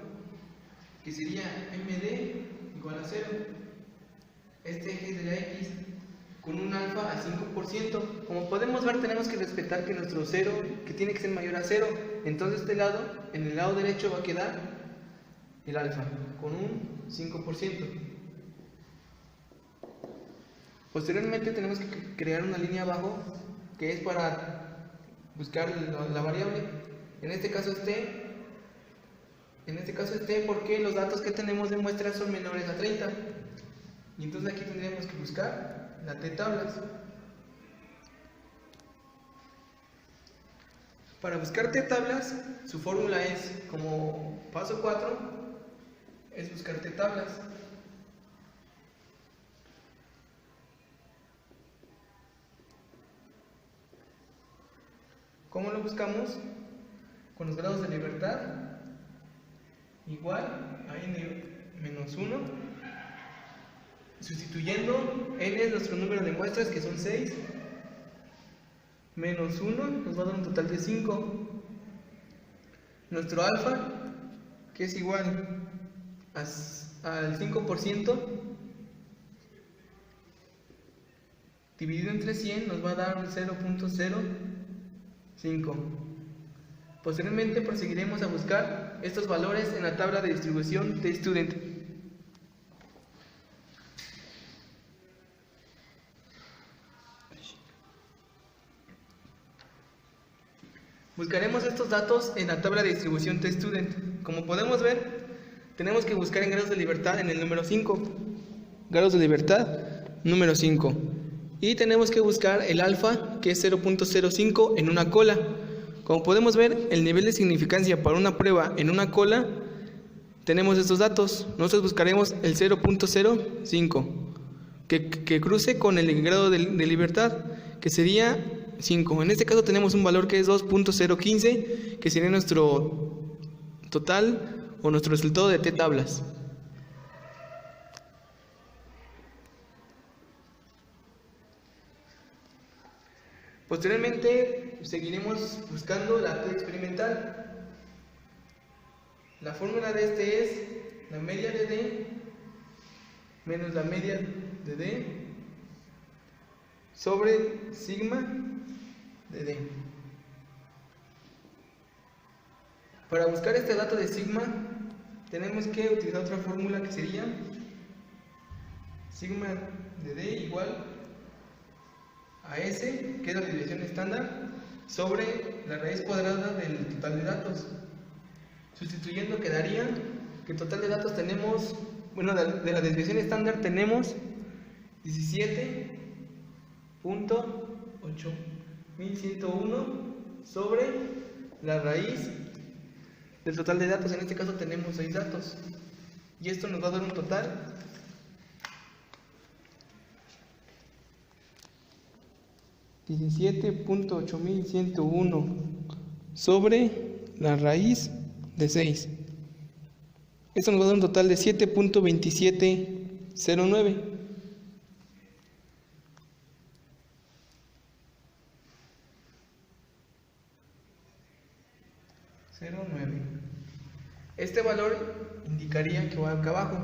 que sería MD igual a 0. Este eje de la X con un alfa al 5%. Como podemos ver, tenemos que respetar que nuestro 0, que tiene que ser mayor a 0. Entonces en el lado derecho va a quedar el alfa con un 5%. Posteriormente tenemos que crear una línea abajo que es para buscar la variable. En este caso es t. Porque los datos que tenemos de muestra son menores a 30. Y entonces aquí tendríamos que buscar la t tablas. Para buscar t tablas, su fórmula es, como paso 4, es buscar t tablas. ¿Cómo lo buscamos? Con los grados de libertad igual a n-1 Sustituyendo, n es nuestro número de muestras, que son 6, menos 1, nos va a dar un total de 5. Nuestro alfa, que es igual al 5%, dividido entre 100, nos va a dar un 0.05. Posteriormente proseguiremos a buscar estos valores en la tabla de distribución de student. Buscaremos estos datos en la tabla de distribución T-Student. Como podemos ver, tenemos que buscar en grados de libertad en el número 5. Grados de libertad, número 5. Y tenemos que buscar el alfa, que es 0.05 en una cola. Como podemos ver, el nivel de significancia para una prueba en una cola, tenemos estos datos. Nosotros buscaremos el 0.05, que cruce con el grado de libertad, que sería 5. En este caso tenemos un valor que es 2.015, que sería nuestro total o nuestro resultado de t-tablas. Posteriormente seguiremos buscando la t experimental. La fórmula de este es la media de d menos la media de d sobre sigma de d. Para buscar este dato de sigma tenemos que utilizar otra fórmula, que sería sigma de d igual a S, que es la desviación estándar, sobre la raíz cuadrada del total de datos. Sustituyendo, quedaría que el total de datos tenemos, bueno, de la desviación estándar tenemos 17.8101 sobre la raíz del total de datos. En este caso tenemos 6 datos, y esto nos va a dar un total de 17.8101 sobre la raíz de 6. Esto nos va a dar un total de 7.2709. Este valor indicaría que va acá abajo.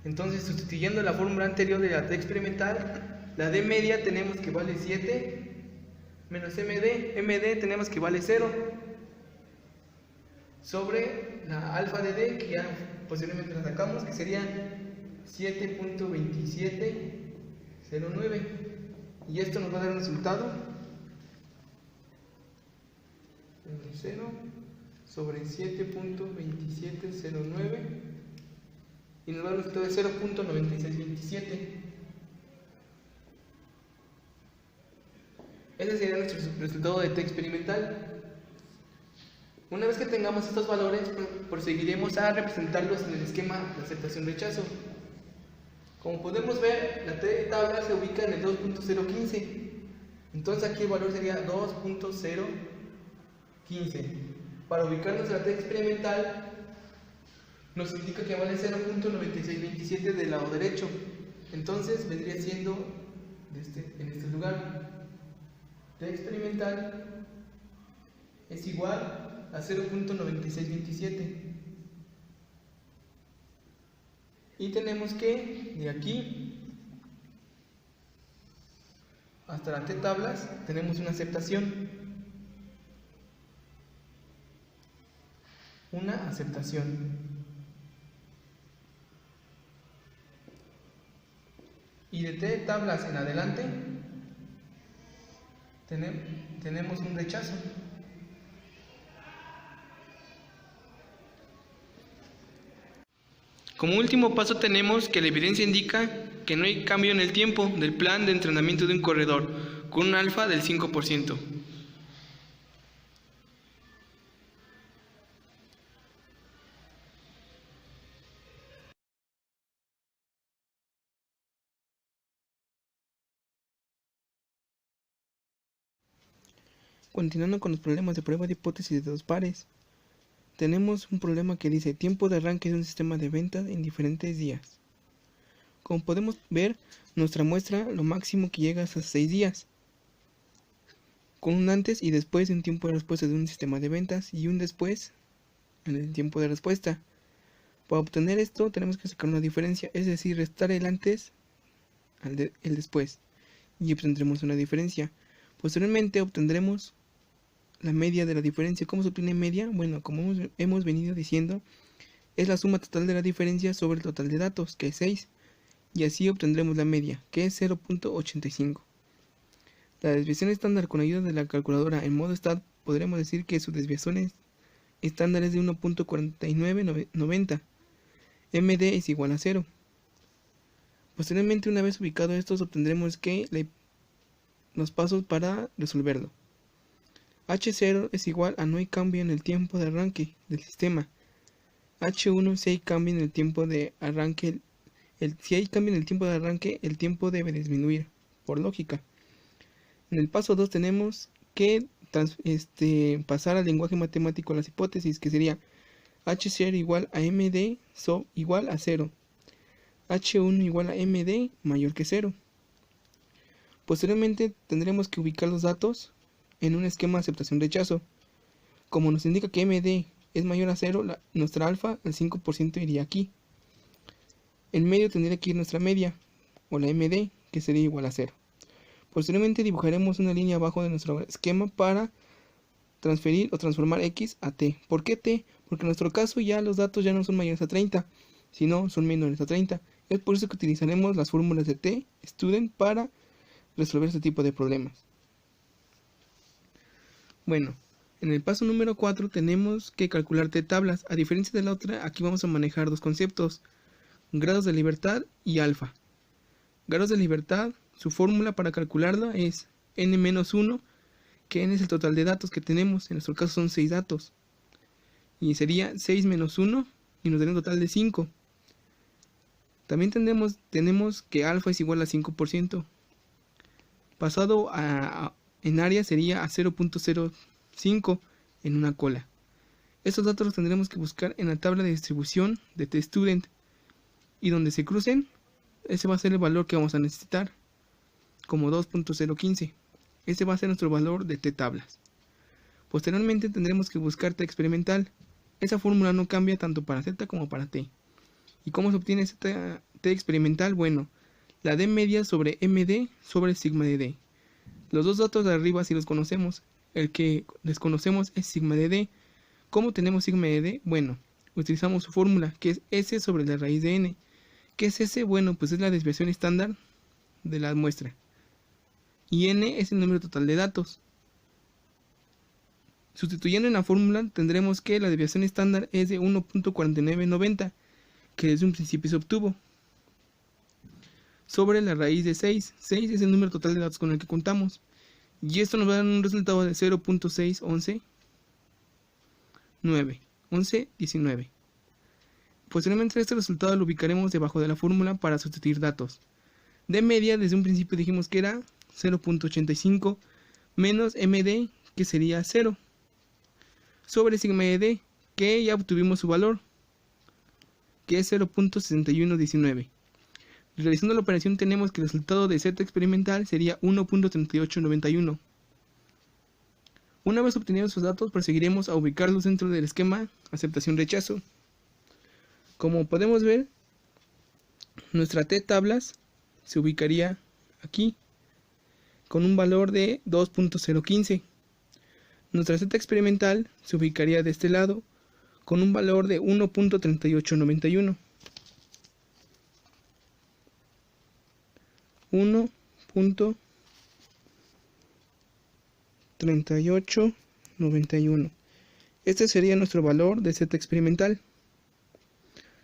Entonces, sustituyendo la fórmula anterior de la t experimental, la d media tenemos que vale 7 menos md tenemos que vale 0 sobre la alfa de d, que ya posiblemente la sacamos, que sería 7.2709, y esto nos va a dar un resultado de 0 sobre 7.2709, y nos va a dar un resultado de 0.9627. Ese sería nuestro resultado de t experimental. Una vez que tengamos estos valores, proseguiremos a representarlos en el esquema de aceptación-rechazo. Como podemos ver, la t-tabla se ubica en el 2.015. Entonces aquí el valor sería 2.015. Para ubicarnos en la t experimental, nos indica que vale 0.9627 del lado derecho. Entonces vendría siendo en este lugar. T experimental es igual a 0.9627, y tenemos que de aquí hasta la t tablas tenemos una aceptación, y de t tablas en adelante tenemos un rechazo. Como último paso tenemos que la evidencia indica que no hay cambio en el tiempo del plan de entrenamiento de un corredor, con un alfa del 5%. Continuando con los problemas de prueba de hipótesis de dos pares, tenemos un problema que dice tiempo de arranque de un sistema de ventas en diferentes días. Como podemos ver, nuestra muestra lo máximo que llega hasta 6 días, con un antes y después en tiempo de respuesta de un sistema de ventas y un después en el tiempo de respuesta. Para obtener esto tenemos que sacar una diferencia, es decir, restar el antes al el después, y obtendremos una diferencia. Posteriormente obtendremos la media de la diferencia. ¿Cómo se obtiene media? Bueno, como hemos venido diciendo, es la suma total de la diferencia sobre el total de datos, que es 6, y así obtendremos la media, que es 0.85. La desviación estándar con ayuda de la calculadora en modo stat, podremos decir que su desviación estándar es de 1.4990. MD es igual a 0. Posteriormente, una vez ubicado estos, obtendremos que los pasos para resolverlo. H0 es igual a no hay cambio en el tiempo de arranque del sistema. H1 si hay cambio en el tiempo de arranque, si hay cambio en el tiempo de arranque, el tiempo debe disminuir, por lógica. En el paso 2 tenemos que pasar al lenguaje matemático las hipótesis, que sería H0 igual a MD igual a 0. H1 igual a MD mayor que 0. Posteriormente tendremos que ubicar los datos en un esquema de aceptación-rechazo. Como nos indica que MD es mayor a 0, nuestra alfa al 5% iría aquí. En medio tendría que ir nuestra media, o la MD, que sería igual a 0. Posteriormente dibujaremos una línea abajo de nuestro esquema para transferir o transformar X a T. ¿Por qué T? Porque en nuestro caso ya los datos ya no son mayores a 30, sino son menores a 30. Es por eso que utilizaremos las fórmulas de T, student, para resolver este tipo de problemas. Bueno, en el paso número 4 tenemos que calcular T-tablas. A diferencia de la otra, aquí vamos a manejar dos conceptos: grados de libertad y alfa. Grados de libertad, su fórmula para calcularla es n-1, que n es el total de datos que tenemos. En nuestro caso son 6 datos. Y sería 6 menos 1 y nos daría un total de 5. También tenemos que alfa es igual a 5%. Pasado en área sería a 0.05 en una cola. Estos datos los tendremos que buscar en la tabla de distribución de T-student. Y donde se crucen, ese va a ser el valor que vamos a necesitar, como 2.015. Ese va a ser nuestro valor de T-tablas. Posteriormente tendremos que buscar T experimental. Esa fórmula no cambia tanto para Z como para T. ¿Y cómo se obtiene T experimental? Bueno, la D media sobre MD sobre sigma de D. Los dos datos de arriba sí los conocemos. El que desconocemos es sigma de D. ¿Cómo tenemos sigma de D? Bueno, utilizamos su fórmula, que es S sobre la raíz de N. ¿Qué es S? Bueno, pues es la desviación estándar de la muestra. Y N es el número total de datos. Sustituyendo en la fórmula, tendremos que la desviación estándar es de 1.4990, que desde un principio se obtuvo, sobre la raíz de 6. 6 es el número total de datos con el que contamos. Y esto nos va a dar un resultado de 0.611.19. Posteriormente este resultado lo ubicaremos debajo de la fórmula para sustituir datos. De media, desde un principio dijimos que era 0.85 menos MD, que sería 0, sobre sigma de D, que ya obtuvimos su valor, que es 0.6119. Realizando la operación tenemos que el resultado de Z experimental sería 1.3891. Una vez obtenidos sus datos, proseguiremos a ubicarlos dentro del esquema aceptación-rechazo. Como podemos ver, nuestra T-tablas se ubicaría aquí, con un valor de 2.015. Nuestra Z experimental se ubicaría de este lado, con un valor de 1.3891. 1.3891. Este sería nuestro valor de Z experimental.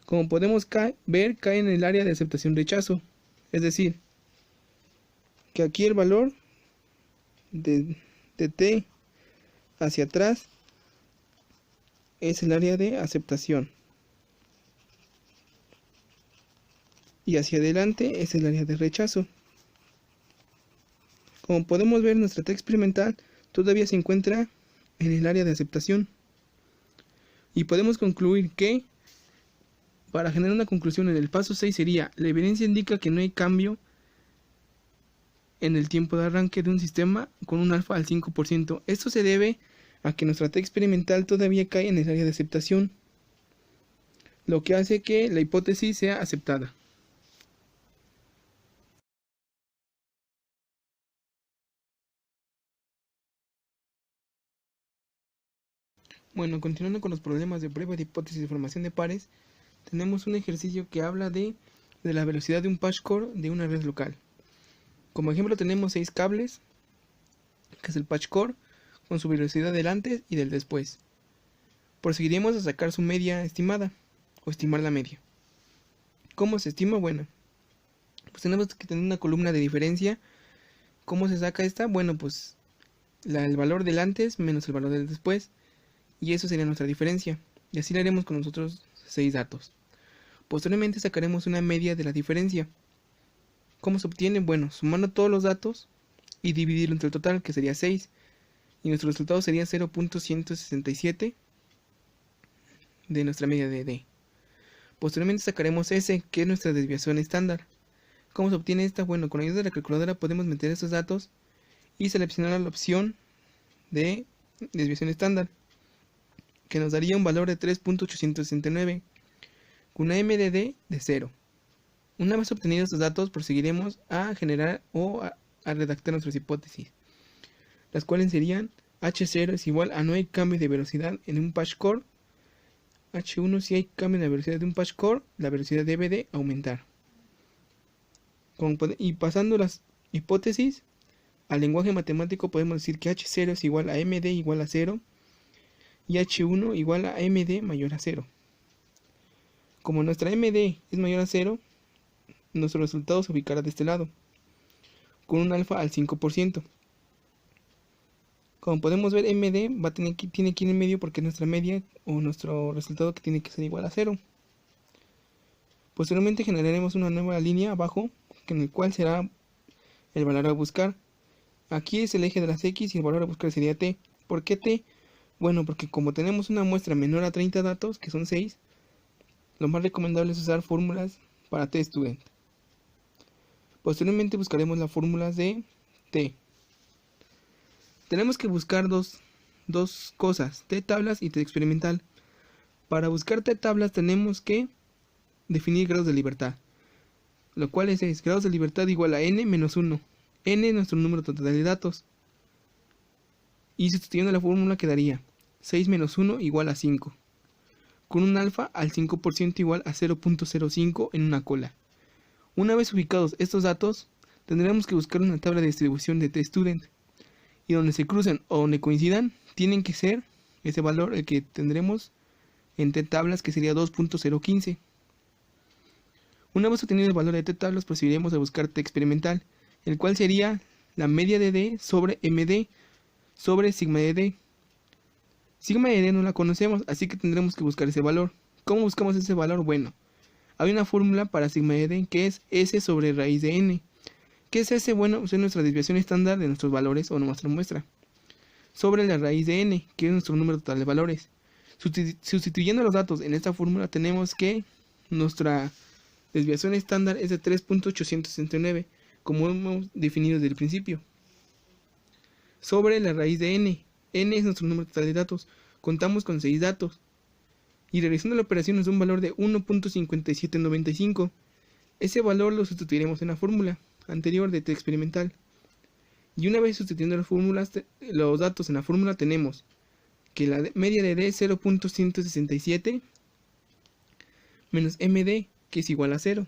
Como podemos ver, cae en el área de aceptación-rechazo. Es decir, que aquí el valor de T hacia atrás es el área de aceptación. Y hacia adelante es el área de rechazo. Como podemos ver, nuestra T experimental todavía se encuentra en el área de aceptación. Y podemos concluir que Para generar una conclusión en el paso 6 sería: la evidencia indica que no hay cambio en el tiempo de arranque de un sistema con un alfa al 5%. Esto se debe a que nuestra T experimental todavía cae en el área de aceptación, lo que hace que la hipótesis sea aceptada. Bueno, continuando con los problemas de prueba de hipótesis de formación de pares, tenemos un ejercicio que habla de la velocidad de un patch core de una red local. Como ejemplo tenemos 6 cables, que es el patch core, con su velocidad del antes y del después. Proseguiremos a sacar su media estimada, o estimar la media. ¿Cómo se estima? Bueno, pues tenemos que tener una columna de diferencia. ¿Cómo se saca esta? Bueno, pues el valor del antes menos el valor del después, y eso sería nuestra diferencia, y así lo haremos con los otros 6 datos. Posteriormente sacaremos una media de la diferencia. ¿Cómo se obtiene? Bueno, sumando todos los datos y dividirlo entre el total, que sería 6, y nuestro resultado sería 0.167 de nuestra media de D. Posteriormente sacaremos S, que es nuestra desviación estándar. ¿Cómo se obtiene esta? Bueno, con la ayuda de la calculadora podemos meter estos datos y seleccionar la opción de desviación estándar, que nos daría un valor de 3.869 con una MDD de 0. Una vez obtenidos estos datos, proseguiremos a generar o a redactar nuestras hipótesis, las cuales serían: H0 es igual a no hay cambio de velocidad en un patch core. H1, si hay cambio en la velocidad de un patch core, la velocidad debe de aumentar. Y pasando las hipótesis al lenguaje matemático, podemos decir que H0 es igual a MD igual a 0 y H1 igual a MD mayor a 0. Como nuestra MD es mayor a 0, nuestro resultado se ubicará de este lado, con un alfa al 5%. Como podemos ver, MD tiene que ir en medio porque es nuestra media o nuestro resultado, que tiene que ser igual a 0. Posteriormente generaremos una nueva línea abajo, en el cual será el valor a buscar. Aquí es el eje de las X y el valor a buscar sería T. ¿Por qué T? Bueno, porque como tenemos una muestra menor a 30 datos, que son 6, lo más recomendable es usar fórmulas para T-Student. Posteriormente buscaremos las fórmulas de T. Tenemos que buscar dos cosas: T-tablas y T-experimental. Para buscar T-tablas tenemos que definir grados de libertad, lo cual es grados de libertad igual a n menos 1. N es nuestro número total de datos. Y sustituyendo la fórmula quedaría 6 menos 1 igual a 5, con un alfa al 5% igual a 0.05 en una cola. Una vez ubicados estos datos, tendremos que buscar una tabla de distribución de T-Student, y donde se crucen o donde coincidan, tienen que ser ese valor el que tendremos en T-tablas, que sería 2.015. Una vez obtenido el valor de T-tablas, procederemos a buscar T-experimental, el cual sería la media de D sobre MD sobre sigma de D. Sigma de D no la conocemos, así que tendremos que buscar ese valor. ¿Cómo buscamos ese valor? Bueno, hay una fórmula para sigma de D que es S sobre raíz de N. ¿Qué es S? Bueno, es nuestra desviación estándar de nuestros valores o nuestra muestra, sobre la raíz de N, que es nuestro número total de valores. Sustituyendo los datos en esta fórmula, tenemos que nuestra desviación estándar es de 3.869, como hemos definido desde el principio, sobre la raíz de N. N es nuestro número total de datos. Contamos con 6 datos. Y realizando la operación nos da un valor de 1.5795. Ese valor lo sustituiremos en la fórmula anterior de T experimental. Y una vez sustituyendo los datos en la fórmula, tenemos que la media de D es 0.167 menos MD, que es igual a 0,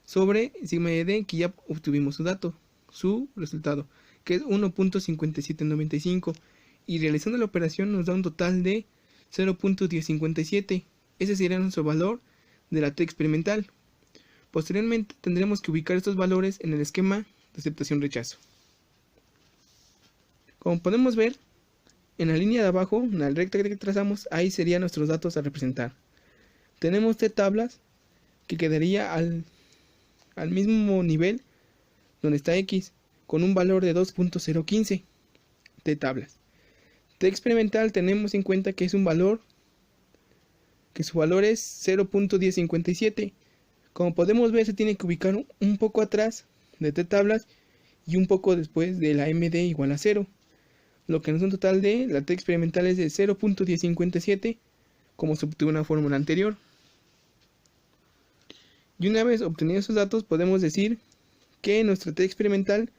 sobre sigma de D, que ya obtuvimos su resultado, que es 1.5795, y realizando la operación nos da un total de 0.1057. Ese sería nuestro valor de la T experimental. Posteriormente tendremos que ubicar estos valores en el esquema de aceptación-rechazo. Como podemos ver, en la línea de abajo, en la recta que trazamos, ahí serían nuestros datos a representar. Tenemos T-tablas, que quedaría al mismo nivel donde está X, con un valor de 2.015 T-tablas. T experimental tenemos en cuenta que es un valor que su valor es 0.1057. Como podemos ver, se tiene que ubicar un poco atrás de t-tablas y un poco después de la MD igual a 0, lo que nos da un total de la T experimental es de 0.1057, como se obtuvo en la fórmula anterior. Y una vez obtenidos esos datos, podemos decir que nuestra T experimental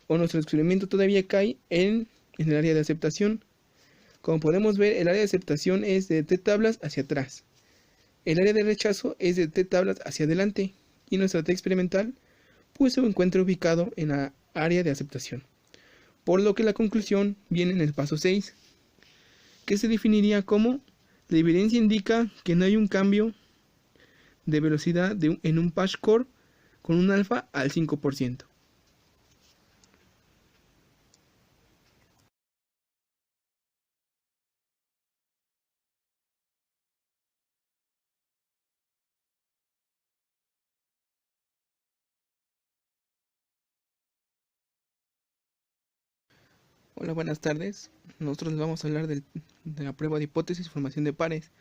o nuestro experimento todavía cae en el área de aceptación. Como podemos ver, el área de aceptación es de t-tablas hacia atrás. El área de rechazo es de t-tablas hacia adelante. Y nuestra T experimental pues se encuentra ubicado en la área de aceptación. Por lo que la conclusión viene en el paso 6, que se definiría como: la evidencia indica que no hay un cambio de velocidad en un patch core con un alfa al 5%. Hola, buenas tardes. Nosotros les vamos a hablar de la prueba de hipótesis y formación de pares.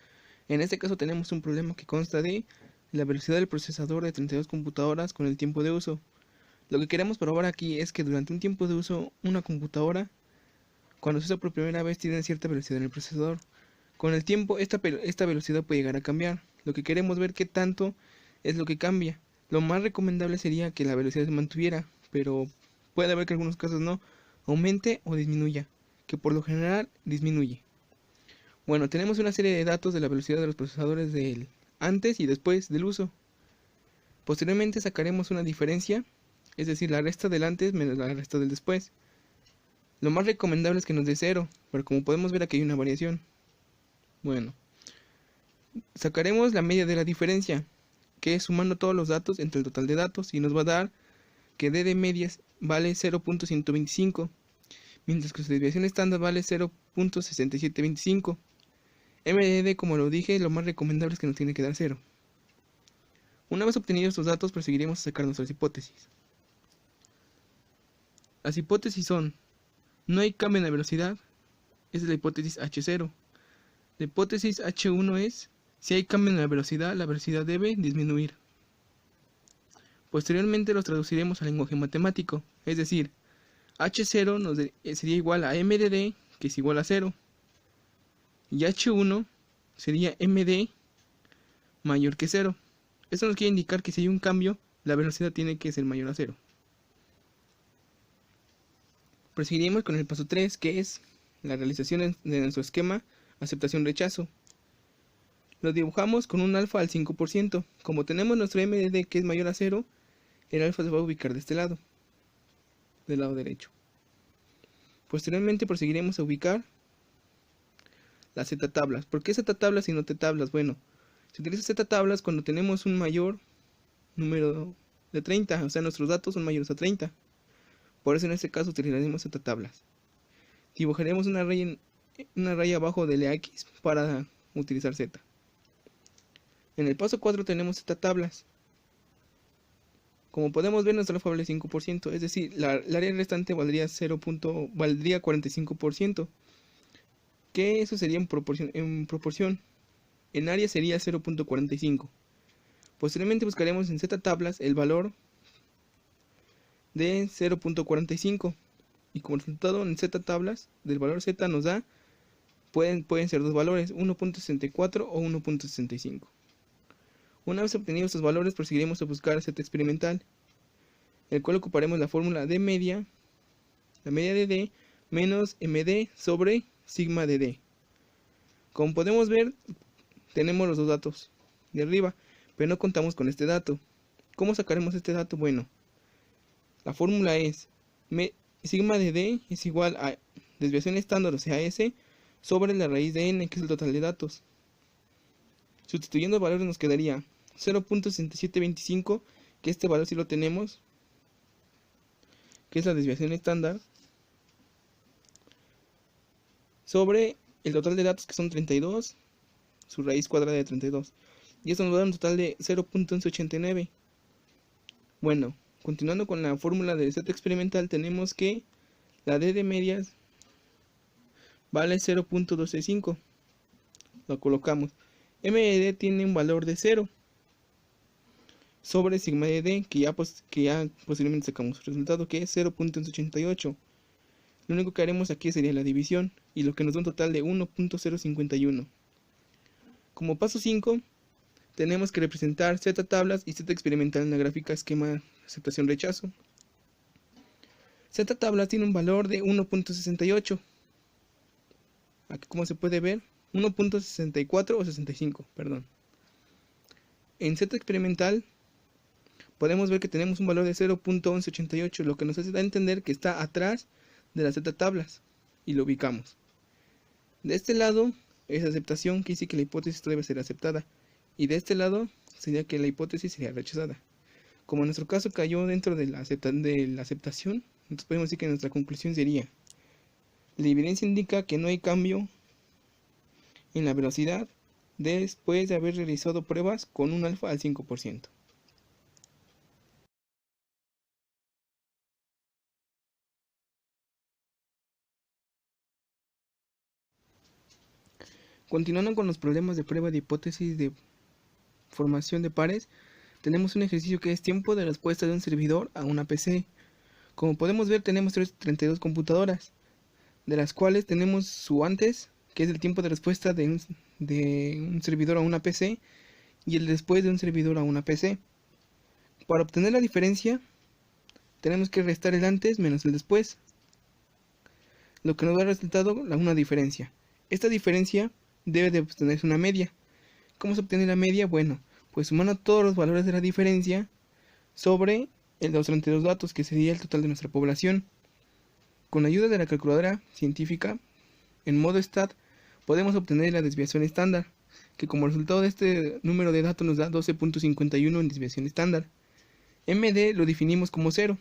En este caso tenemos un problema que consta de la velocidad del procesador de 32 computadoras con el tiempo de uso. Lo que queremos probar aquí es que durante un tiempo de uso, una computadora, cuando se usa por primera vez, tiene cierta velocidad en el procesador. Con el tiempo, esta velocidad puede llegar a cambiar. Lo que queremos ver qué tanto es lo que cambia. Lo más recomendable sería que la velocidad se mantuviera, pero puede haber que en algunos casos no, aumente o disminuya, que por lo general disminuye. Bueno, tenemos una serie de datos de la velocidad de los procesadores del antes y después del uso. Posteriormente sacaremos una diferencia, es decir, la resta del antes menos la resta del después. Lo más recomendable es que nos dé 0, pero como podemos ver aquí hay una variación. Bueno, sacaremos la media de la diferencia, que es sumando todos los datos entre el total de datos, y nos va a dar que D de medias vale 0.125, mientras que su desviación estándar vale 0.6725. MDD, como lo dije, lo más recomendable es que nos tiene que dar 0. Una vez obtenidos estos datos, proseguiremos a sacar nuestras hipótesis. Las hipótesis son: no hay cambio en la velocidad, esa es la hipótesis H0. La hipótesis H1 es: si hay cambio en la velocidad debe disminuir. Posteriormente los traduciremos al lenguaje matemático, es decir, H0 sería igual a MDD, que es igual a 0, y H1 sería MD mayor que 0. Esto nos quiere indicar que si hay un cambio, la velocidad tiene que ser mayor a 0. Proseguiremos con el paso 3, que es la realización de nuestro esquema aceptación-rechazo. Lo dibujamos con un alfa al 5%. Como tenemos nuestro MDD que es mayor a 0, el alfa se va a ubicar de este lado, del lado derecho. Posteriormente proseguiremos a ubicar las z-tablas. ¿Por qué z-tablas y no t-tablas? Bueno, se utiliza z-tablas cuando tenemos un mayor número de 30, o sea, nuestros datos son mayores a 30. Por eso en este caso utilizaremos z-tablas. Dibujaremos una raya abajo del X para utilizar z. En el paso 4 tenemos z-tablas. Como podemos ver, nuestro alfa vale 5%, es decir, la área restante valdría 45%, que eso sería en proporción. En área sería 0.45. Posteriormente buscaremos en z-tablas el valor de 0.45, y como resultado en z-tablas del valor z nos da, pueden ser dos valores, 1.64 o 1.65. Una vez obtenidos estos valores, proseguiremos a buscar z experimental, el cual ocuparemos la fórmula de media, la media de D menos MD sobre sigma de D. Como podemos ver, tenemos los dos datos de arriba, pero no contamos con este dato. ¿Cómo sacaremos este dato? Bueno, la fórmula es sigma de D es igual a desviación estándar, o sea S, sobre la raíz de n, que es el total de datos. Sustituyendo valores nos quedaría 0.6725, que este valor sí lo tenemos, que es la desviación estándar, sobre el total de datos, que son 32, su raíz cuadrada de 32. Y esto nos va a dar un total de 0.1189. Bueno, continuando con la fórmula de z experimental, tenemos que la D de medias vale 0.125. Lo colocamos. M de D tiene un valor de 0 sobre sigma de D, que ya posiblemente sacamos el resultado, que es 0.188. Lo único que haremos aquí sería la división, y lo que nos da un total de 1.051. Como paso 5, tenemos que representar Z tablas y Z experimental en la gráfica esquema aceptación-rechazo. Z tablas tiene un valor de 1.68. Aquí, como se puede ver, 1.64 o 65, perdón. En Z experimental podemos ver que tenemos un valor de 0.1188, lo que nos hace entender que está atrás de las Z tablas, y lo ubicamos. De este lado es aceptación, que dice que la hipótesis debe ser aceptada, y de este lado sería que la hipótesis sería rechazada. Como en nuestro caso cayó dentro de la aceptación, entonces podemos decir que nuestra conclusión sería: la evidencia indica que no hay cambio en la velocidad después de haber realizado pruebas con un alfa al 5%. Continuando con los problemas de prueba de hipótesis de formación de pares, tenemos un ejercicio que es tiempo de respuesta de un servidor a una PC. Como podemos ver, tenemos 32 computadoras, de las cuales tenemos su antes, que es el tiempo de respuesta de un servidor a una PC, y el después de un servidor a una PC. Para obtener la diferencia, tenemos que restar el antes menos el después, lo que nos da el resultado, una diferencia. Esta diferencia debe de obtenerse una media. ¿Cómo se obtiene la media? Bueno, pues sumando todos los valores de la diferencia sobre los 32 datos, que sería el total de nuestra población. Con la ayuda de la calculadora científica, en modo stat, podemos obtener la desviación estándar, que como resultado de este número de datos nos da 12.51 en desviación estándar. MD lo definimos como 0.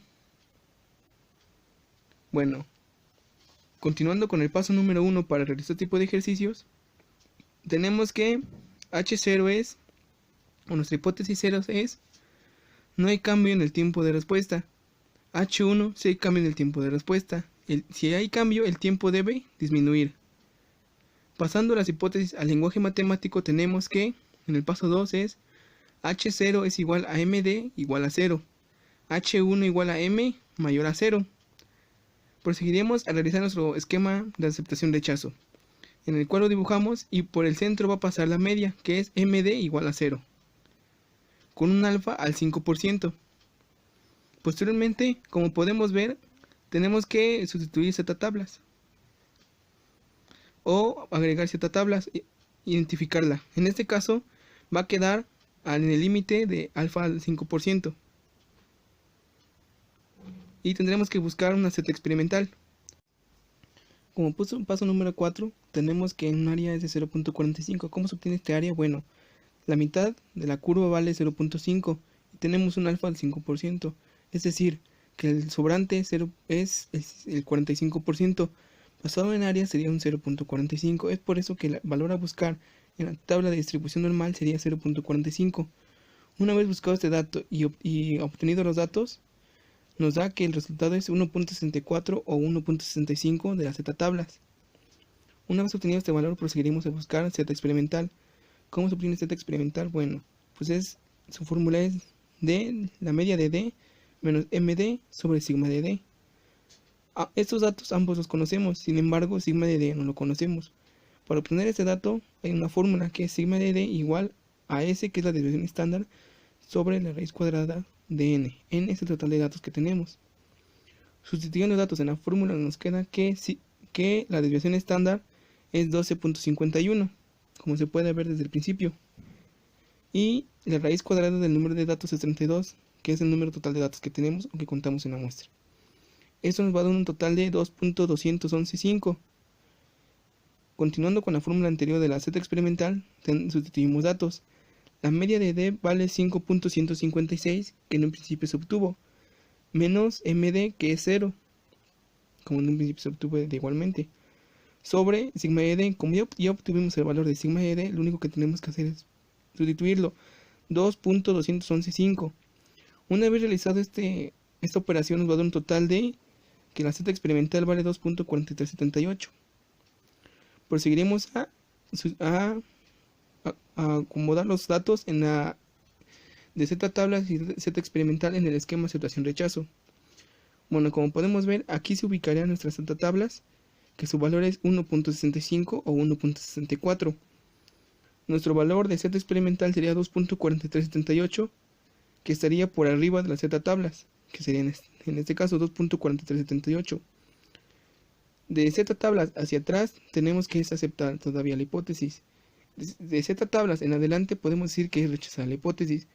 Bueno, continuando con el paso número 1 para realizar este tipo de ejercicios, tenemos que H0 es, o nuestra hipótesis 0 es, no hay cambio en el tiempo de respuesta. H1, si hay cambio en el tiempo de respuesta. Si hay cambio, el tiempo debe disminuir. Pasando las hipótesis al lenguaje matemático, tenemos que, en el paso 2 es, H0 es igual a MD igual a 0. H1 igual a M mayor a 0. Proseguiremos a realizar nuestro esquema de aceptación-rechazo, en el cual lo dibujamos y por el centro va a pasar la media, que es MD igual a 0, con un alfa al 5%. Posteriormente, como podemos ver, tenemos que sustituir Z tablas, o agregar Z tablas, identificarla. En este caso, va a quedar en el límite de alfa al 5%. Y tendremos que buscar una Z experimental. Como paso número 4, tenemos que en un área es de 0.45. ¿Cómo se obtiene este área? Bueno, la mitad de la curva vale 0.5 y tenemos un alfa al 5%. Es decir, que el sobrante es el 45%. Basado en área sería un 0.45. Es por eso que el valor a buscar en la tabla de distribución normal sería 0.45. Una vez buscado este dato y obtenido los datos, nos da que el resultado es 1.64 o 1.65 de las Z tablas. Una vez obtenido este valor, proseguiremos a buscar Z experimental. ¿Cómo se obtiene Z experimental? Bueno, pues su fórmula es D, la media de D, menos MD sobre sigma de D. Estos datos ambos los conocemos, sin embargo, sigma de D no lo conocemos. Para obtener este dato, hay una fórmula que es sigma de D igual a S, que es la desviación estándar, sobre la raíz cuadrada de n. N es el total de datos que tenemos. Sustituyendo datos en la fórmula nos queda que la desviación estándar es 12.51, como se puede ver desde el principio. Y la raíz cuadrada del número de datos es 32, que es el número total de datos que tenemos o que contamos en la muestra. Esto nos va a dar un total de 2.2115. Continuando con la fórmula anterior de la Z experimental, sustituimos datos. La media de D vale 5.156, que en un principio se obtuvo, menos MD, que es 0, como en un principio se obtuvo igualmente, sobre sigma de D. Como ya obtuvimos el valor de sigma de D, lo único que tenemos que hacer es sustituirlo, 2.2115. Una vez realizado esta operación, nos va a dar un total de que la Z experimental vale 2.4378. Proseguiremos a acomodar los datos de Z tablas y Z experimental en el esquema aceptación-rechazo. Bueno, como podemos ver, aquí se ubicarían nuestras Z tablas, que su valor es 1.65 o 1.64. Nuestro valor de Z experimental sería 2.4378, que estaría por arriba de las Z tablas, que sería en este caso 2.4378. De Z tablas hacia atrás tenemos que es aceptar todavía la hipótesis. De Z tablas en adelante podemos decir que es rechazar la hipótesis.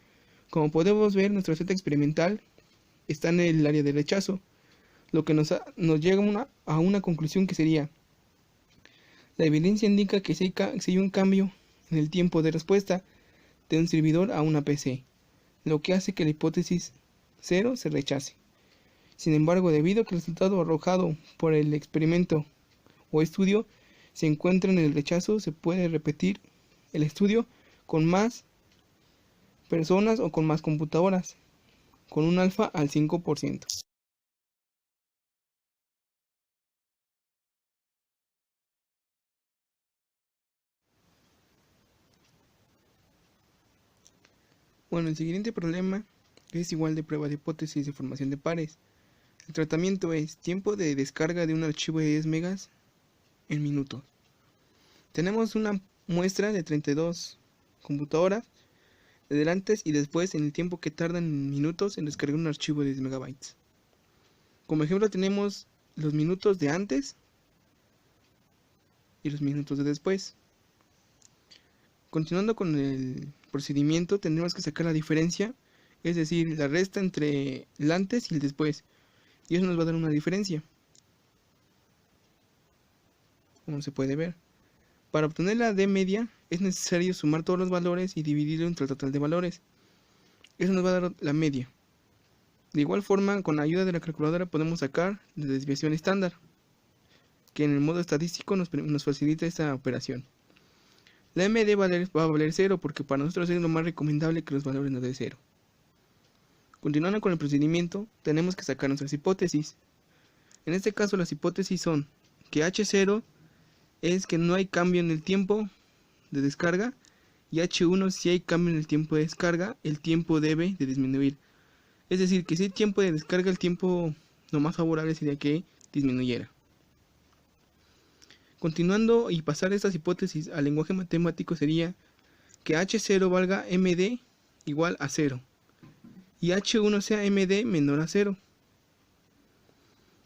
Como podemos ver, nuestra Z experimental está en el área de rechazo, lo que nos llega a una conclusión que sería: la evidencia indica que si hay un cambio en el tiempo de respuesta de un servidor a una PC, lo que hace que la hipótesis 0 se rechace. Sin embargo, debido a que el resultado arrojado por el experimento o estudio se encuentra en el rechazo, se puede repetir el estudio con más personas o con más computadoras, con un alfa al 5%. Bueno, el siguiente problema es igual de prueba de hipótesis de formación de pares. El tratamiento es tiempo de descarga de un archivo de 10 megas en minutos. Tenemos una muestra de 32 computadoras de antes y después en el tiempo que tardan en minutos en descargar un archivo de 10 megabytes. Como ejemplo tenemos los minutos de antes y los minutos de después. Continuando con el procedimiento, tendremos que sacar la diferencia, es decir, la resta entre el antes y el después, y eso nos va a dar una diferencia, como se puede ver. Para obtener la D media es necesario sumar todos los valores y dividirlo entre el total de valores. Eso nos va a dar la media. De igual forma, con la ayuda de la calculadora podemos sacar la desviación estándar, que en el modo estadístico nos facilita esta operación. La MD va a valer 0 porque para nosotros es lo más recomendable que los valores nos den 0. Continuando con el procedimiento, tenemos que sacar nuestras hipótesis. En este caso las hipótesis son que H0 es que no hay cambio en el tiempo de descarga y H1 si hay cambio en el tiempo de descarga, el tiempo debe de disminuir. Es decir, que si hay tiempo de descarga, el tiempo lo más favorable sería que disminuyera. Continuando y pasar estas hipótesis al lenguaje matemático sería que H0 valga MD igual a 0 y H1 sea MD menor a 0.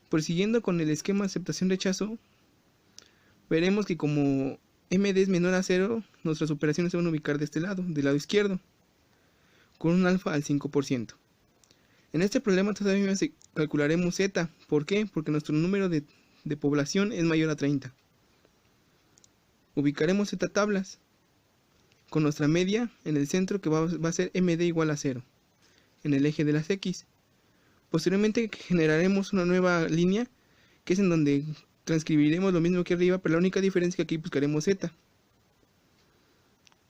Prosiguiendo con el esquema aceptación-rechazo, veremos que como MD es menor a 0, nuestras operaciones se van a ubicar de este lado, del lado izquierdo, con un alfa al 5%. En este problema todavía calcularemos Z. ¿Por qué? Porque nuestro número de población es mayor a 30. Ubicaremos Z tablas con nuestra media en el centro, que va a ser MD igual a 0 en el eje de las X. Posteriormente generaremos una nueva línea que es en donde transcribiremos lo mismo que arriba, pero la única diferencia es que aquí buscaremos Z.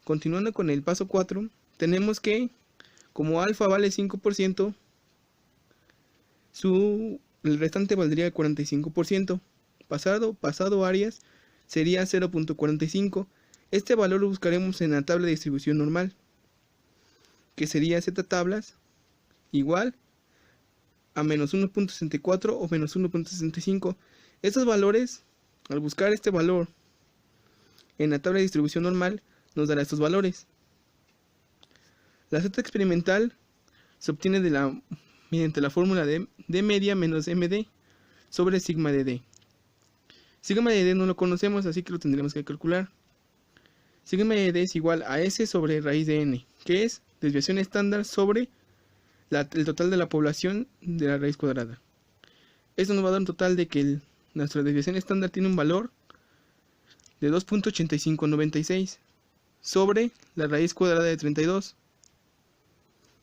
Continuando con el paso 4, tenemos que como alfa vale 5%, el restante valdría el 45%. Pasado áreas sería 0.45. Este valor lo buscaremos en la tabla de distribución normal, que sería Z tablas igual a menos 1.64 o menos 1.65. Estos valores, al buscar este valor en la tabla de distribución normal, nos dará estos valores. La Z experimental se obtiene mediante la fórmula de D media menos MD sobre sigma de D. Sigma de D no lo conocemos, así que lo tendremos que calcular. Sigma de D es igual a S sobre raíz de N, que es desviación estándar sobre el total de la población de la raíz cuadrada. Esto nos va a dar un total de que nuestra desviación estándar tiene un valor de 2.8596 sobre la raíz cuadrada de 32,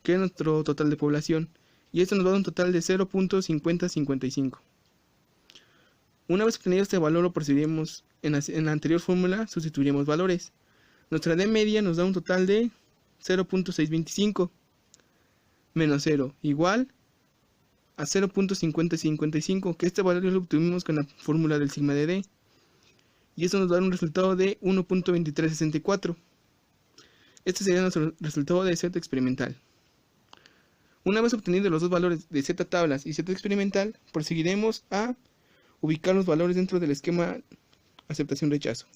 que es nuestro total de población, y esto nos va a dar un total de 0.5055. Una vez obtenido este valor, lo procederemos en la anterior fórmula, sustituiremos valores. Nuestra D media nos da un total de 0.625 menos 0 igual a 0.5055, que este valor lo obtuvimos con la fórmula del sigma de D, y esto nos da un resultado de 1.2364. Este sería nuestro resultado de Z experimental. Una vez obtenidos los dos valores de Z tablas y Z experimental, proseguiremos a ubicar los valores dentro del esquema aceptación-rechazo.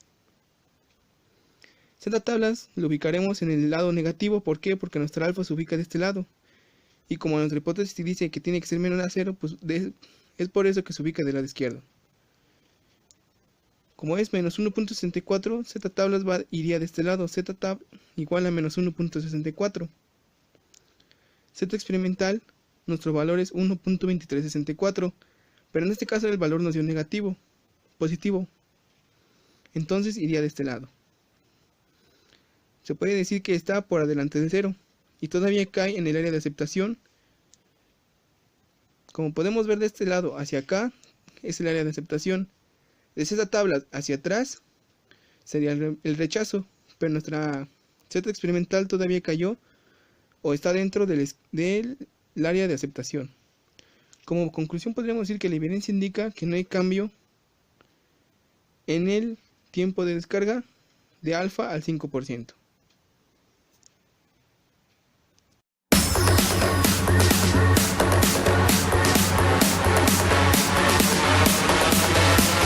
Z tablas lo ubicaremos en el lado negativo. ¿Por qué? Porque nuestra alfa se ubica de este lado. Y como nuestra hipótesis dice que tiene que ser menor a 0, pues es por eso que se ubica del lado izquierdo. Como es menos 1.64, Z tablas iría de este lado. Z tab igual a menos 1.64. Z experimental, nuestro valor es 1.2364, pero en este caso el valor nos dio positivo. Entonces iría de este lado. Se puede decir que está por adelante del 0 y todavía cae en el área de aceptación. Como podemos ver de este lado hacia acá, es el área de aceptación. De Z tablas hacia atrás sería el rechazo, pero nuestra Z experimental todavía cayó o está dentro del área de aceptación. Como conclusión podríamos decir que la evidencia indica que no hay cambio en el tiempo de descarga de alfa al 5%.